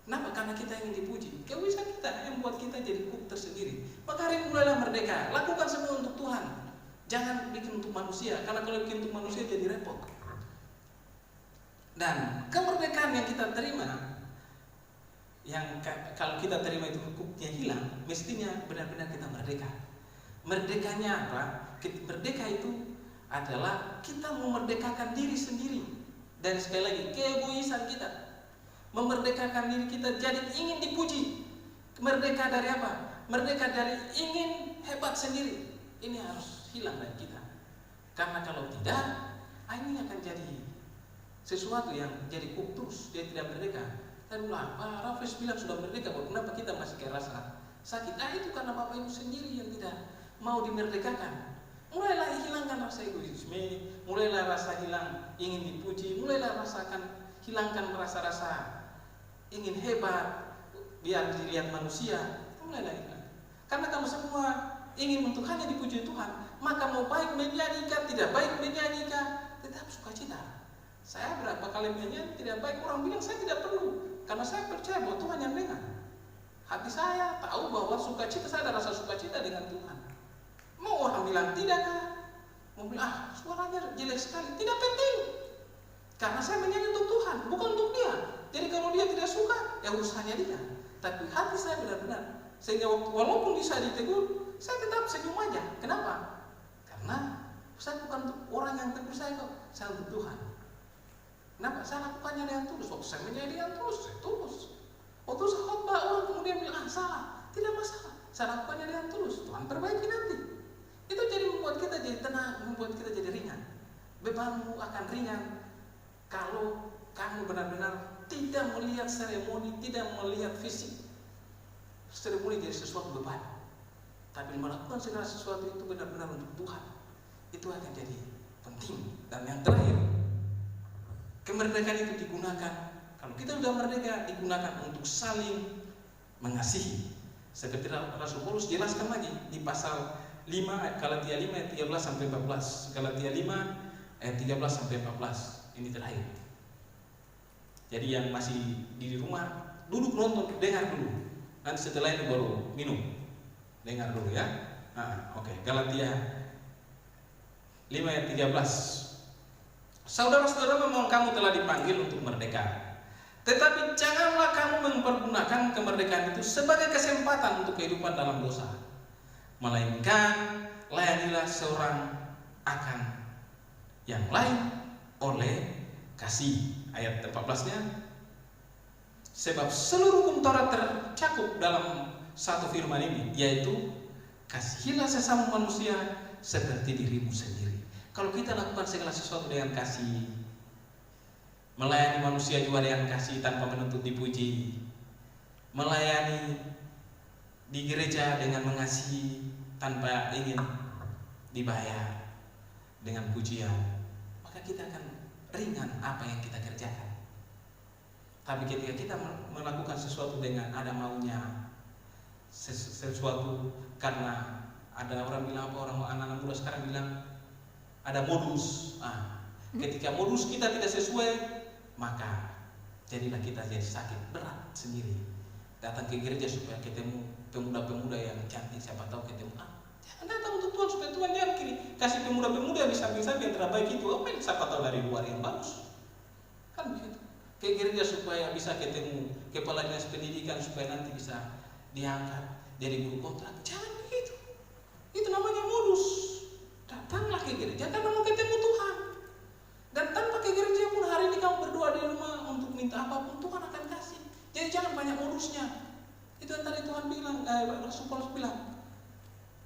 Kenapa? Karena kita ingin dipuji. Kewisan kita yang buat kita jadi kuk tersendiri. Maka hari ini mulailah merdeka. Lakukan semua untuk Tuhan. Jangan bikin untuk manusia. Karena kalau bikin untuk manusia jadi repot. Dan kemerdekaan yang kita terima, yang kalau kita terima itu kuknya hilang, mestinya benar-benar kita merdeka. Merdekanya apa? Merdeka itu adalah kita memerdekakan diri sendiri. Dan sekali lagi, keegoisan kita. Memerdekakan diri kita jadi ingin dipuji. Merdeka dari apa? Merdeka dari ingin hebat sendiri. Ini harus hilang dari kita. Karena kalau tidak, ini akan jadi sesuatu yang jadi kuk terus, dia tidak merdeka. Dan Pak Raffles bilang sudah merdeka, kenapa kita masih kayak rasa sakit? Itu karena Bapak Ibu sendiri yang tidak mau dimerdekakan. Mulailah hilangkan rasa egoisme, mulailah rasa hilang ingin dipuji, mulailah hilangkan rasa-rasa ingin hebat biar dilihat manusia. Mulailah hilang. Karena kamu semua ingin untuk hanya dipuji Tuhan, maka mau baik menyanyikan, tidak baik menyanyikan, tetap sukacita. Saya berapa kali menyanyi tidak baik, orang bilang saya tidak perlu, karena saya percaya bahwa Tuhan yang dengar. Hati saya tahu bahwa sukacita, saya ada rasa sukacita dengan Tuhan. Mau orang bilang tidak kah? Mau bilang suaranya jelek sekali, tidak penting. Karena saya menyanyi untuk Tuhan, bukan untuk dia. Jadi kalau dia tidak suka, ya urusannya dia. Tapi hati saya benar-benar, sehingga walaupun bisa ditegur, saya tetap senyum aja. Kenapa? Karena saya bukan untuk orang yang tegur saya kok, saya untuk Tuhan. Kenapa? Saya lakukannya dengan tulus. Waktu saya menyanyi dengan tulus, saya tulus. Waktu saya khotbah, orang kemudian bilang salah, tidak masalah. Saya lakukannya dengan tulus. Tuhan perbaiki nanti. Itu jadi membuat kita jadi tenang, membuat kita jadi ringan. Bebanmu akan ringan kalau kamu benar-benar tidak melihat seremoni, tidak melihat fisik. Seremoni jadi sesuatu beban. Tapi melakukan segala sesuatu itu benar-benar untuk Tuhan. Itu akan jadi penting. Dan yang terakhir, kemerdekaan itu digunakan, kalau kita sudah merdeka, digunakan untuk saling mengasihi. Seperti Rasul Paulus jelaskan lagi di pasal 5, Galatia 5 ayat 13 sampai 14. Galatia 5 ayat 13 sampai 14. Ini terakhir. Jadi yang masih di rumah duduk nonton, dengar dulu. Nanti setelah itu baru minum. Dengar dulu ya. Oke. Galatia 5 ayat 13. Saudara-saudara, memang kamu telah dipanggil untuk merdeka. Tetapi janganlah kamu mempergunakan kemerdekaan itu sebagai kesempatan untuk kehidupan dalam dosa. Melainkan layanilah seorang akan yang lain oleh kasih. Ayat 14-nya, sebab seluruh hukum Taurat tercakup dalam satu firman ini, yaitu kasihilah sesama manusia seperti dirimu sendiri. Kalau kita lakukan segala sesuatu dengan kasih, melayani manusia juga dengan kasih tanpa menuntut dipuji, melayani di gereja dengan mengasihi tanpa ingin dibayar dengan pujian, maka kita akan ringan apa yang kita kerjakan. Tapi ketika kita melakukan sesuatu dengan ada maunya, sesuatu karena ada orang bilang apa, orang anak-anak muda sekarang bilang ada modus. Ketika modus kita tidak sesuai, maka jadilah kita jadi sakit berat sendiri. Datang ke gereja supaya ketemu pemuda-pemuda yang cantik, siapa tahu ketemu. Jangan datang untuk Tuhan supaya Tuhan jangan kiri. Kasih pemuda-pemuda di samping-samping yang terbaik itu, apa yang siapa tahu dari luar yang bagus. Kan begitu. Ke gereja supaya bisa ketemu kepala dinas pendidikan supaya nanti bisa diangkat dari guru kontrak. Jangan begitu. Itu namanya modus. Datanglah ke gereja karena mau ketemu Tuhan. Dan tanpa ke gereja pun hari ini kamu berdoa di rumah untuk minta apapun, Tuhan akan kasih. Jadi jangan banyak modusnya. Itu yang tadi Tuhan bilang, Rasul Paulus bilang,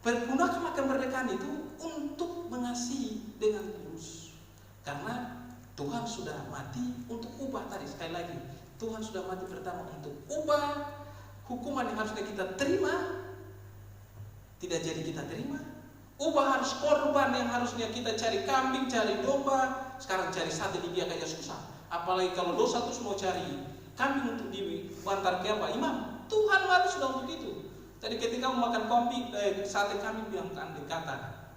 pergunakanlah kemerdekaan itu untuk mengasihi dengan tulus. Karena Tuhan sudah mati untuk ubah tadi, sekali lagi, Tuhan sudah mati pertama untuk ubah hukuman yang harusnya kita terima, tidak jadi kita terima. Ubah harus korban yang harusnya kita cari kambing, cari domba, sekarang cari sate dibiak aja susah. Apalagi kalau dosa terus mau cari kambing untuk dibantar ke apa? Imam, Tuhan mati sudah untuk itu. Tadi ketika kamu makan kambing, sate kambing bilang kan dikata,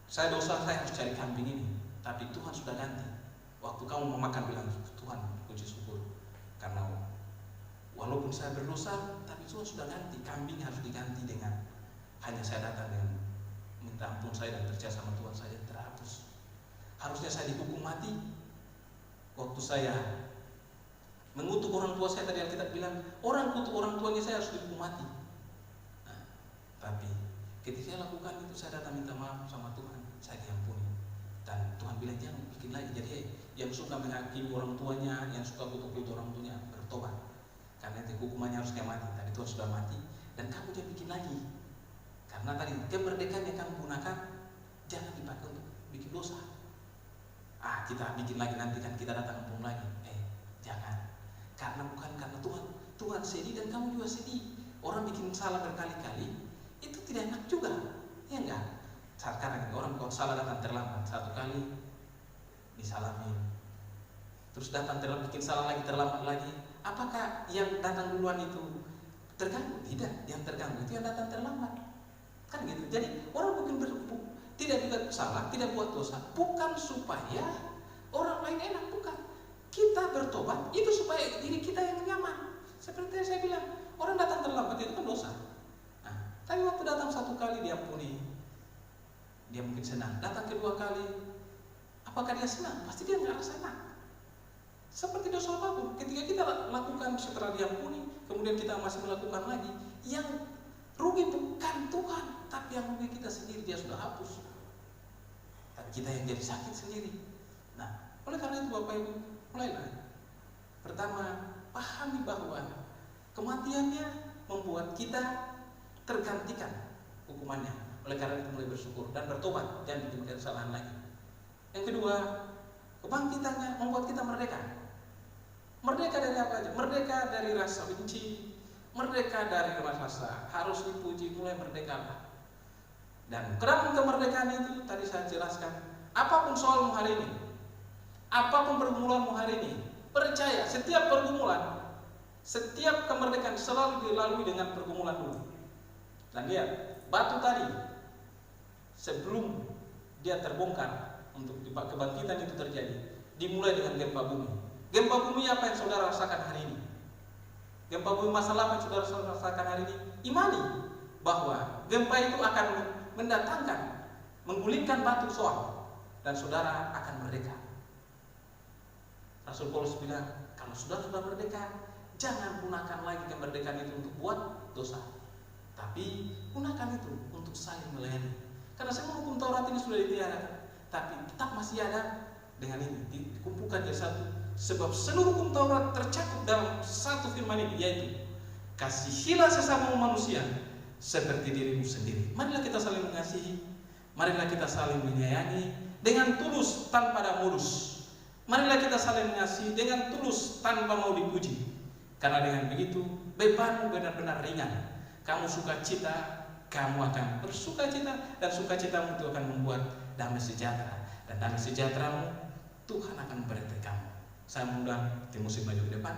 saya dosa, saya harus cari kambing ini. Tapi Tuhan sudah ganti. Waktu kamu mau makan bilang, Tuhan puji syukur, karena walaupun saya berdosa, tapi Tuhan sudah ganti. Kambing harus diganti dengan hanya saya datang dengan minta ampun saya dan percaya sama Tuhan, saya terhapus. Harusnya saya dihukum mati. Waktu saya mengutuk orang tua saya, tadi Alkitab bilang orang kutuk orang tuanya, saya harus dihukum mati. Tapi ketika saya lakukan itu, saya datang minta maaf sama Tuhan, saya diampuni. Dan Tuhan bilang jangan bikin lagi. Jadi yang suka menghakimi orang tuanya, yang suka kutuk-kutuk orang tuanya, bertobat. Karena itu hukumannya harus kayak mati. Tadi Tuhan sudah mati dan kamu jangan bikin lagi. Karena tadi kemerdekaan yang kamu gunakan jangan dipakai untuk bikin dosa. Kita bikin lagi nanti kan kita datang ampun lagi. Jangan. Karena bukan karena Tuhan sedih dan kamu juga sedih. Orang bikin salah berkali-kali itu tidak enak juga, ya enggak? Sekarang orang kalau salah datang terlambat satu kali disalamin, terus datang terlambat, bikin salah lagi terlambat lagi. Apakah yang datang duluan itu terganggu? Tidak, yang terganggu itu yang datang terlambat. Kan gitu. Jadi orang mungkin tidak buat salah, tidak buat dosa, bukan supaya orang lain enak, bukan. Kita bertobat itu supaya diri kita yang nyaman. Seperti yang saya bilang, orang datang terlambat itu kan dosa. Tapi waktu datang satu kali diampuni, dia mungkin senang. Datang kedua kali, apakah dia senang? Pasti dia nggak senang. Seperti dosa apapun, ketika kita lakukan setelah diampuni, kemudian kita masih melakukan lagi, yang rugi bukan Tuhan, tapi yang rugi kita sendiri, dia sudah hapus. Dan kita yang jadi sakit sendiri. Nah, oleh karena itu Bapak Ibu, mulailah. Pertama, pahami bahwa kematiannya membuat kita tergantikan hukumannya. Oleh karena itu mulai bersyukur dan bertobat, jangan bikin kesalahan lagi. Yang kedua, kebangkitannya membuat kita merdeka. Merdeka dari apa aja? Merdeka dari rasa benci, merdeka dari rasa harus dipuji, mulai merdeka lah. Dan kerana kemerdekaan itu tadi saya jelaskan, apapun soalmu hari ini, apapun pergumulanmu hari ini, percaya setiap pergumulan, setiap kemerdekaan selalu dilalui dengan pergumulan dulu. Dan lihat, batu tadi sebelum dia terbongkar untuk kebangkitan itu terjadi, dimulai dengan gempa bumi. Gempa bumi apa yang saudara rasakan hari ini? Gempa bumi masalah apa yang saudara rasakan hari ini? Imani bahwa gempa itu akan mendatangkan, menggulingkan batu soal, dan saudara akan merdeka. Rasul Paulus bilang, kalau saudara sudah merdeka, jangan gunakan lagi kemerdekaan itu untuk buat dosa, tapi gunakan itu untuk saling melayani. Karena semua hukum Taurat ini sudah ditiadakan, tapi tetap masih ada dengan ini dikumpulkan jadi satu. Sebab seluruh hukum Taurat tercakup dalam satu firman ini, yaitu kasihilah sesama manusia seperti dirimu sendiri. Marilah kita saling mengasihi, marilah kita saling menyayangi dengan tulus tanpa ada modus. Marilah kita saling mengasihi dengan tulus tanpa mau dipuji. Karena dengan begitu bebanmu benar-benar ringan. Kamu sukacita, kamu akan bersukacita, dan sukacitamu itu akan membuat damai sejahtera, dan damai sejahteramu Tuhan akan memberkati kamu. Saya mengundang tim musik maju ke depan.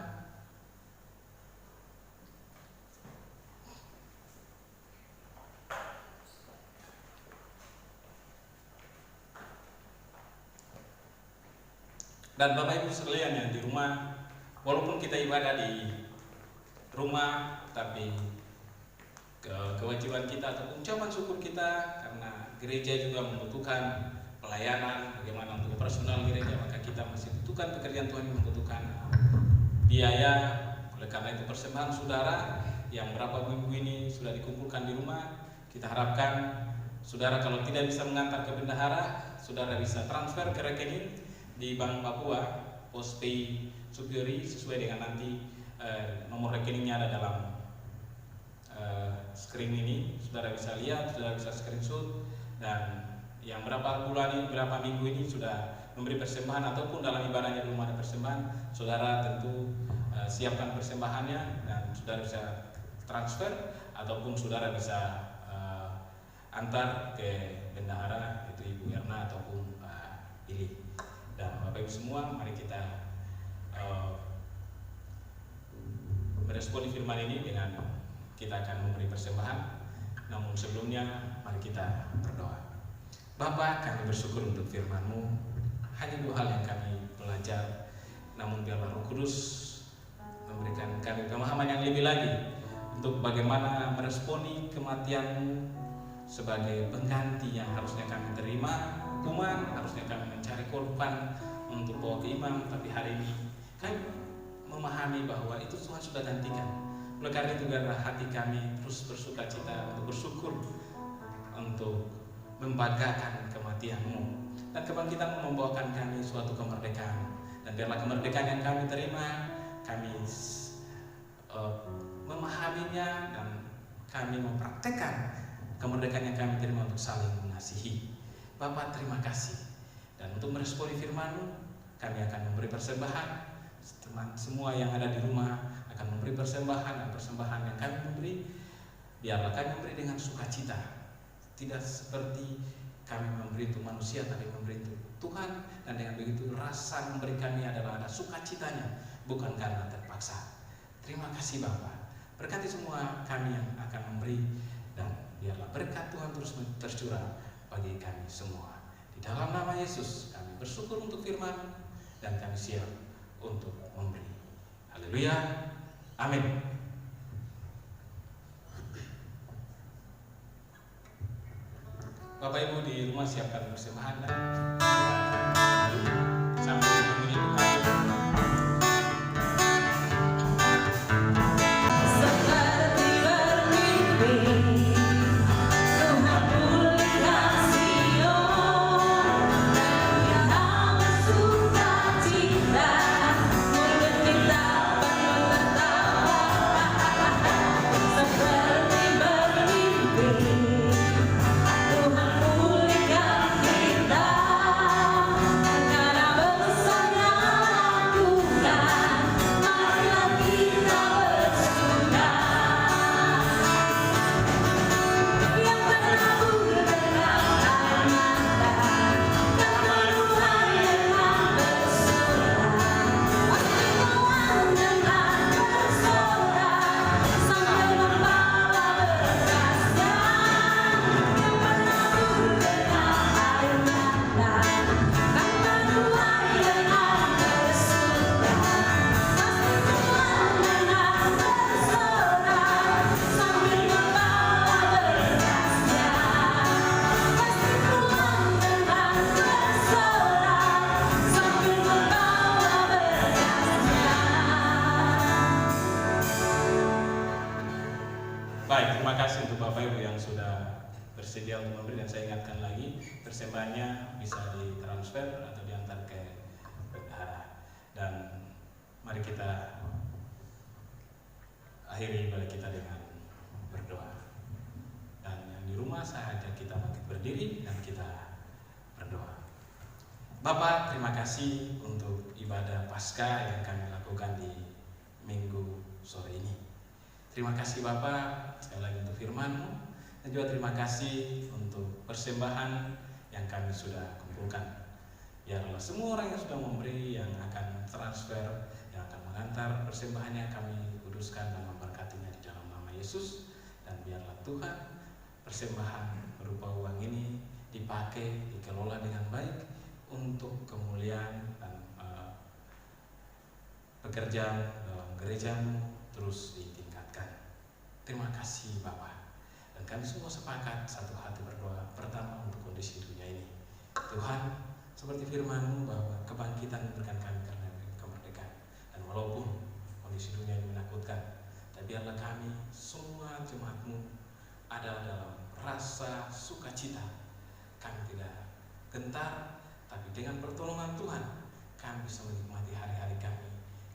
Dan Bapak Ibu sekalian yang di rumah, walaupun kita ibadah di rumah, tapi kewajiban kita atau ucapan syukur kita, karena gereja juga membutuhkan pelayanan, bagaimana untuk operasional gereja, maka kita masih butuhkan pekerjaan Tuhan yang membutuhkan biaya. Oleh karena itu persembahan saudara yang berapa minggu ini sudah dikumpulkan di rumah, kita harapkan saudara kalau tidak bisa mengantar ke bendahara, saudara bisa transfer ke rekening di Bank Papua, Postpay Superi, sesuai dengan nanti nomor rekeningnya ada dalam screen ini. Saudara bisa lihat, saudara bisa screenshot, dan yang berapa bulan ini, berapa minggu ini sudah memberi persembahan ataupun dalam ibadahnya belum ada persembahan, saudara tentu siapkan persembahannya dan saudara bisa transfer ataupun saudara bisa antar ke bendahara, itu Ibu Erna ataupun Ili. Dan Bapak Ibu semua, mari kita meresponi firman ini dengan kita akan memberi persembahan. Namun sebelumnya mari kita berdoa. Bapa, kami bersyukur untuk firman-Mu. Hanya 2 hal yang kami belajar, namun biarlah Roh Kudus memberikan kami pemahaman yang lebih lagi untuk bagaimana meresponi kematian-Mu sebagai pengganti yang harusnya kami terima hukuman, harusnya kami mencari korban untuk bawa ke imam, tapi hari ini kami memahami bahwa itu Tuhan sudah gantikan. Oleh karena itu biarlah hati kami terus bersuka cita untuk bersyukur, untuk membanggakan kematian-Mu, dan kebangkitan-Mu membawakan kami suatu kemerdekaan. Dan biarlah kemerdekaan yang kami terima, kami memahaminya dan kami mempraktekkan kemerdekaan yang kami terima untuk saling mengasihi. Bapak, terima kasih. Dan untuk meresponi firman-Mu, kami akan memberi persembahan. Teman semua yang ada di rumah akan memberi persembahan, dan persembahan yang kami memberi, biarlah kami memberi dengan sukacita. Tidak seperti kami memberi untuk manusia, tapi memberi untuk Tuhan. Dan dengan begitu rasa memberi kami adalah ada sukacitanya, bukan karena terpaksa. Terima kasih Bapak. Berkati semua kami yang akan memberi, dan biarlah berkat Tuhan terus tercurah bagi kami semua. Di dalam nama Yesus kami bersyukur untuk firman, dan kami siap untuk memberi. Haleluya. Amin. Bapak Ibu di rumah siapkan persembahan dan sambil memuji Tuhan. Tuhan pulihkan kita. terima kasih untuk Bapak Ibu yang sudah bersedia untuk memberi, dan saya ingatkan lagi persembahannya bisa ditransfer atau diantar ke bendahara. Dan mari kita akhiri ibadah kita dengan berdoa. Dan yang di rumah saya ajak kita bangkit berdiri dan kita berdoa. Bapak, terima kasih untuk ibadah Paskah yang kami lakukan di Minggu sore ini. Terima kasih Bapak sekali lagi untuk firman-Mu, dan juga terima kasih untuk persembahan yang kami sudah kumpulkan. Biarlah semua orang yang sudah memberi, yang akan transfer, yang akan mengantar persembahannya, kami kuduskan dan memberkatinya di dalam nama Yesus. Dan biarlah Tuhan, persembahan berupa uang ini dipakai, dikelola dengan baik untuk kemuliaan dan pekerjaan dalam gereja-Mu terus ditingkatkan. Terima kasih Bapak. Dan kami semua sepakat satu hati berdoa pertama untuk kondisi dunia ini. Tuhan, seperti firman-Mu bahwa kebangkitan memberikan kami karena kemerdekaan. Dan walaupun kondisi dunia ini menakutkan, tapi biarlah kami semua jemaat-Mu ada dalam rasa sukacita. Kami tidak gentar, tapi dengan pertolongan Tuhan kami bisa menikmati hari-hari kami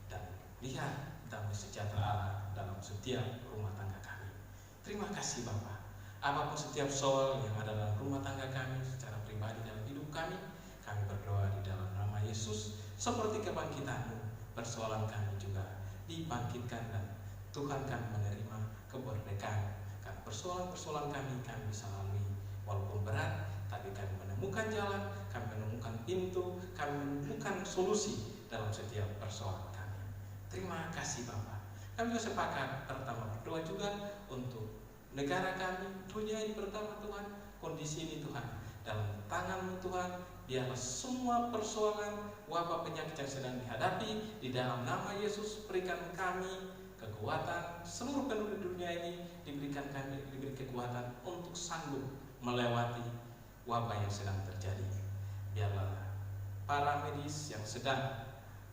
dan lihat damai sejahtera Allah dalam setiap rumah tangga kami. Terima kasih Bapak. Apapun setiap soal yang ada dalam rumah tangga kami secara pribadi dalam hidup kami berdoa di dalam nama Yesus. Seperti kebangkitan-Mu, persoalan kami juga dibangkitkan dan Tuhan kami menerima kemerdekaan. Karena persoalan-persoalan kami bisa lalui walaupun berat, tapi kami menemukan jalan, kami menemukan pintu, kami menemukan solusi dalam setiap persoalan kami. Terima kasih Bapak. Kami juga sepakat pertama berdoa juga untuk negara kami, dunia ini pertama Tuhan, kondisi ini Tuhan, dalam tangan-Mu Tuhan, biarlah semua persoalan, wabah penyakit yang sedang dihadapi, di dalam nama Yesus berikan kami kekuatan, seluruh penduduk dunia ini diberi kekuatan untuk sanggup melewati wabah yang sedang terjadi. Biarlah para medis yang sedang,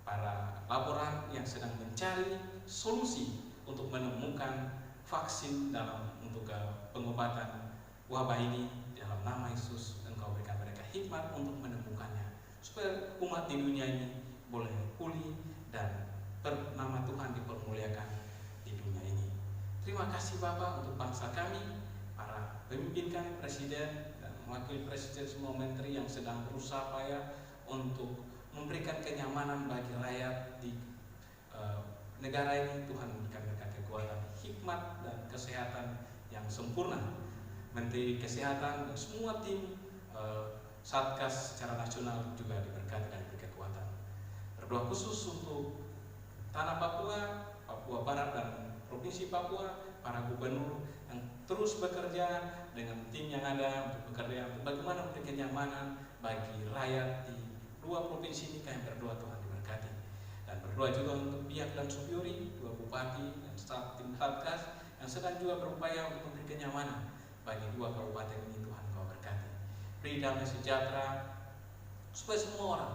para laboran yang sedang mencari solusi untuk menemukan vaksin untuk pengobatan wabah ini, dalam nama Yesus Engkau berikan mereka hikmat untuk menemukannya, supaya umat di dunia ini boleh pulih dan nama Tuhan dipermuliakan di dunia ini. Terima kasih Bapak untuk bangsa kami, para pemimpin kami, presiden dan wakil presiden, semua menteri yang sedang berusaha payah untuk memberikan kenyamanan bagi rakyat di negara ini. Tuhan memberikan mereka kekuatan, hikmat dan kesehatan yang sempurna. Menteri Kesehatan dan semua tim Satgas secara nasional juga diberkati dan diberi kekuatan. Berdoa khusus untuk tanah Papua, Papua Barat dan Provinsi Papua, para gubernur yang terus bekerja dengan tim yang ada untuk bekerja bagaimana memberi kenyamanan bagi rakyat di dua provinsi ini. Kami berdoa Tuhan diberkati. Dan berdoa juga untuk Biak dan Supiori, dua bupati dan staf tim Satgas yang sedang juga berupaya untuk memberi kenyamanan bagi dua kabupaten ini. Tuhan Kau berkati. Beri damai sejahtera supaya semua orang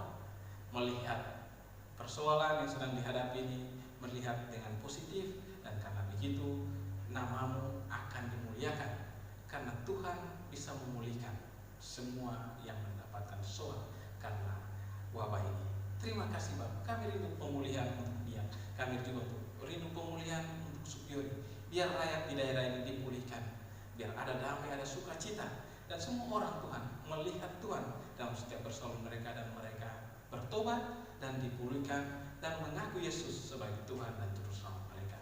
melihat persoalan yang sedang dihadapi ini, melihat dengan positif, dan karena begitu nama-Mu akan dimuliakan, karena Tuhan bisa memulihkan semua yang mendapatkan soal karena wabah ini. Terima kasih Bapak. Kami rindu pemulihan untuk dia, kami juga rindu pemulihan untuk Supiori. Biar rakyat di daerah ini dipulihkan, biar ada damai, ada sukacita, dan semua orang Tuhan melihat Tuhan dalam setiap persoalan mereka, dan mereka bertobat dan dipulihkan dan mengaku Yesus sebagai Tuhan dan Juru Selamat mereka.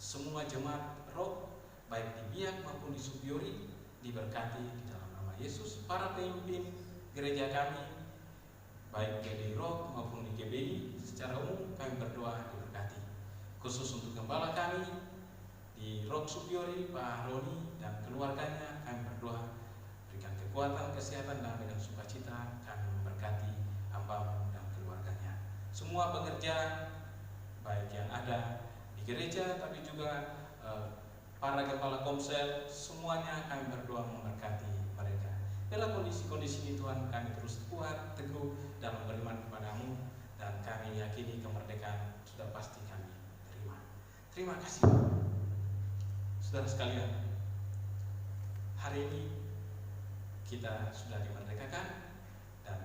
Semua jemaat roh baik di Biak maupun di Supiori diberkati di dalam nama Yesus. Para pemimpin gereja kami baik di roh maupun di GBI secara umum kami berdoa diberkati. Khusus untuk gembala kami di Rock Supiori, Pak Roni dan keluarganya, kami berdoa berikan kekuatan, kesehatan, damai dan sukacita. Kami memberkati hamba-Mu dan keluarganya. Semua pekerja baik yang ada di gereja tapi juga para kepala komsel, semuanya kami berdoa memberkati mereka. Dalam kondisi-kondisi ini Tuhan, kami terus kuat, teguh dalam beriman kepada-Mu, dan kami yakini kemerdekaan sudah pasti kami terima. Terima kasih Saudara sekalian, hari ini kita sudah dimerdekakan, dan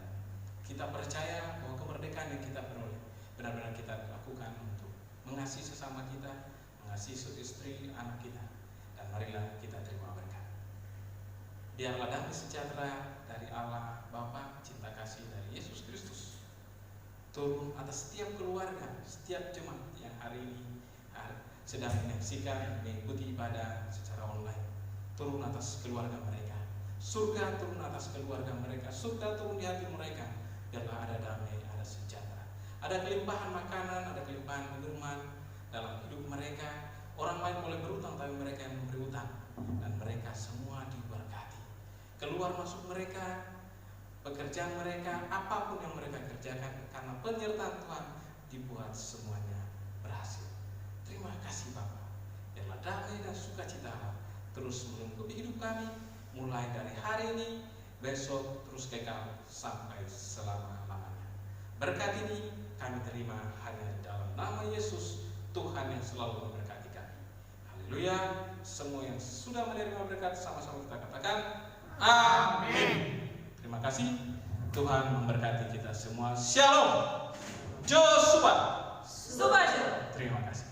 kita percaya bahwa kemerdekaan yang kita peroleh benar-benar kita lakukan untuk mengasihi sesama kita, mengasihi istri, anak kita, dan marilah kita terima berkat. Biarlah damai sejahtera dari Allah Bapa, cinta kasih dari Yesus Kristus turun atas setiap keluarga, setiap jemaat yang hari ini sedang menyaksikan, mengikuti ibadah secara online. Turun atas keluarga mereka, surga turun atas keluarga mereka, surga turun di hati mereka. Biarlah ada damai, ada sejahtera, ada kelimpahan makanan, ada kelimpahan minuman dalam hidup mereka. Orang lain boleh berutang, tapi mereka yang memberi utang, dan mereka semua diberkati. Keluar masuk mereka, pekerjaan mereka, apapun yang mereka kerjakan, karena penyertaan Tuhan dibuat semuanya berhasil. Terima kasih Bapa. Biarlah damai dan sukacita terus melingkupi hidup kami, mulai dari hari ini, besok, terus kekal sampai selama-lamanya. Berkat ini kami terima hanya di dalam nama Yesus, Tuhan yang selalu memberkati kami. Haleluya. Semua yang sudah menerima berkat, sama-sama kita katakan amin. Terima kasih. Tuhan memberkati kita semua. Shalom. Joshua. Subajo. Terima kasih.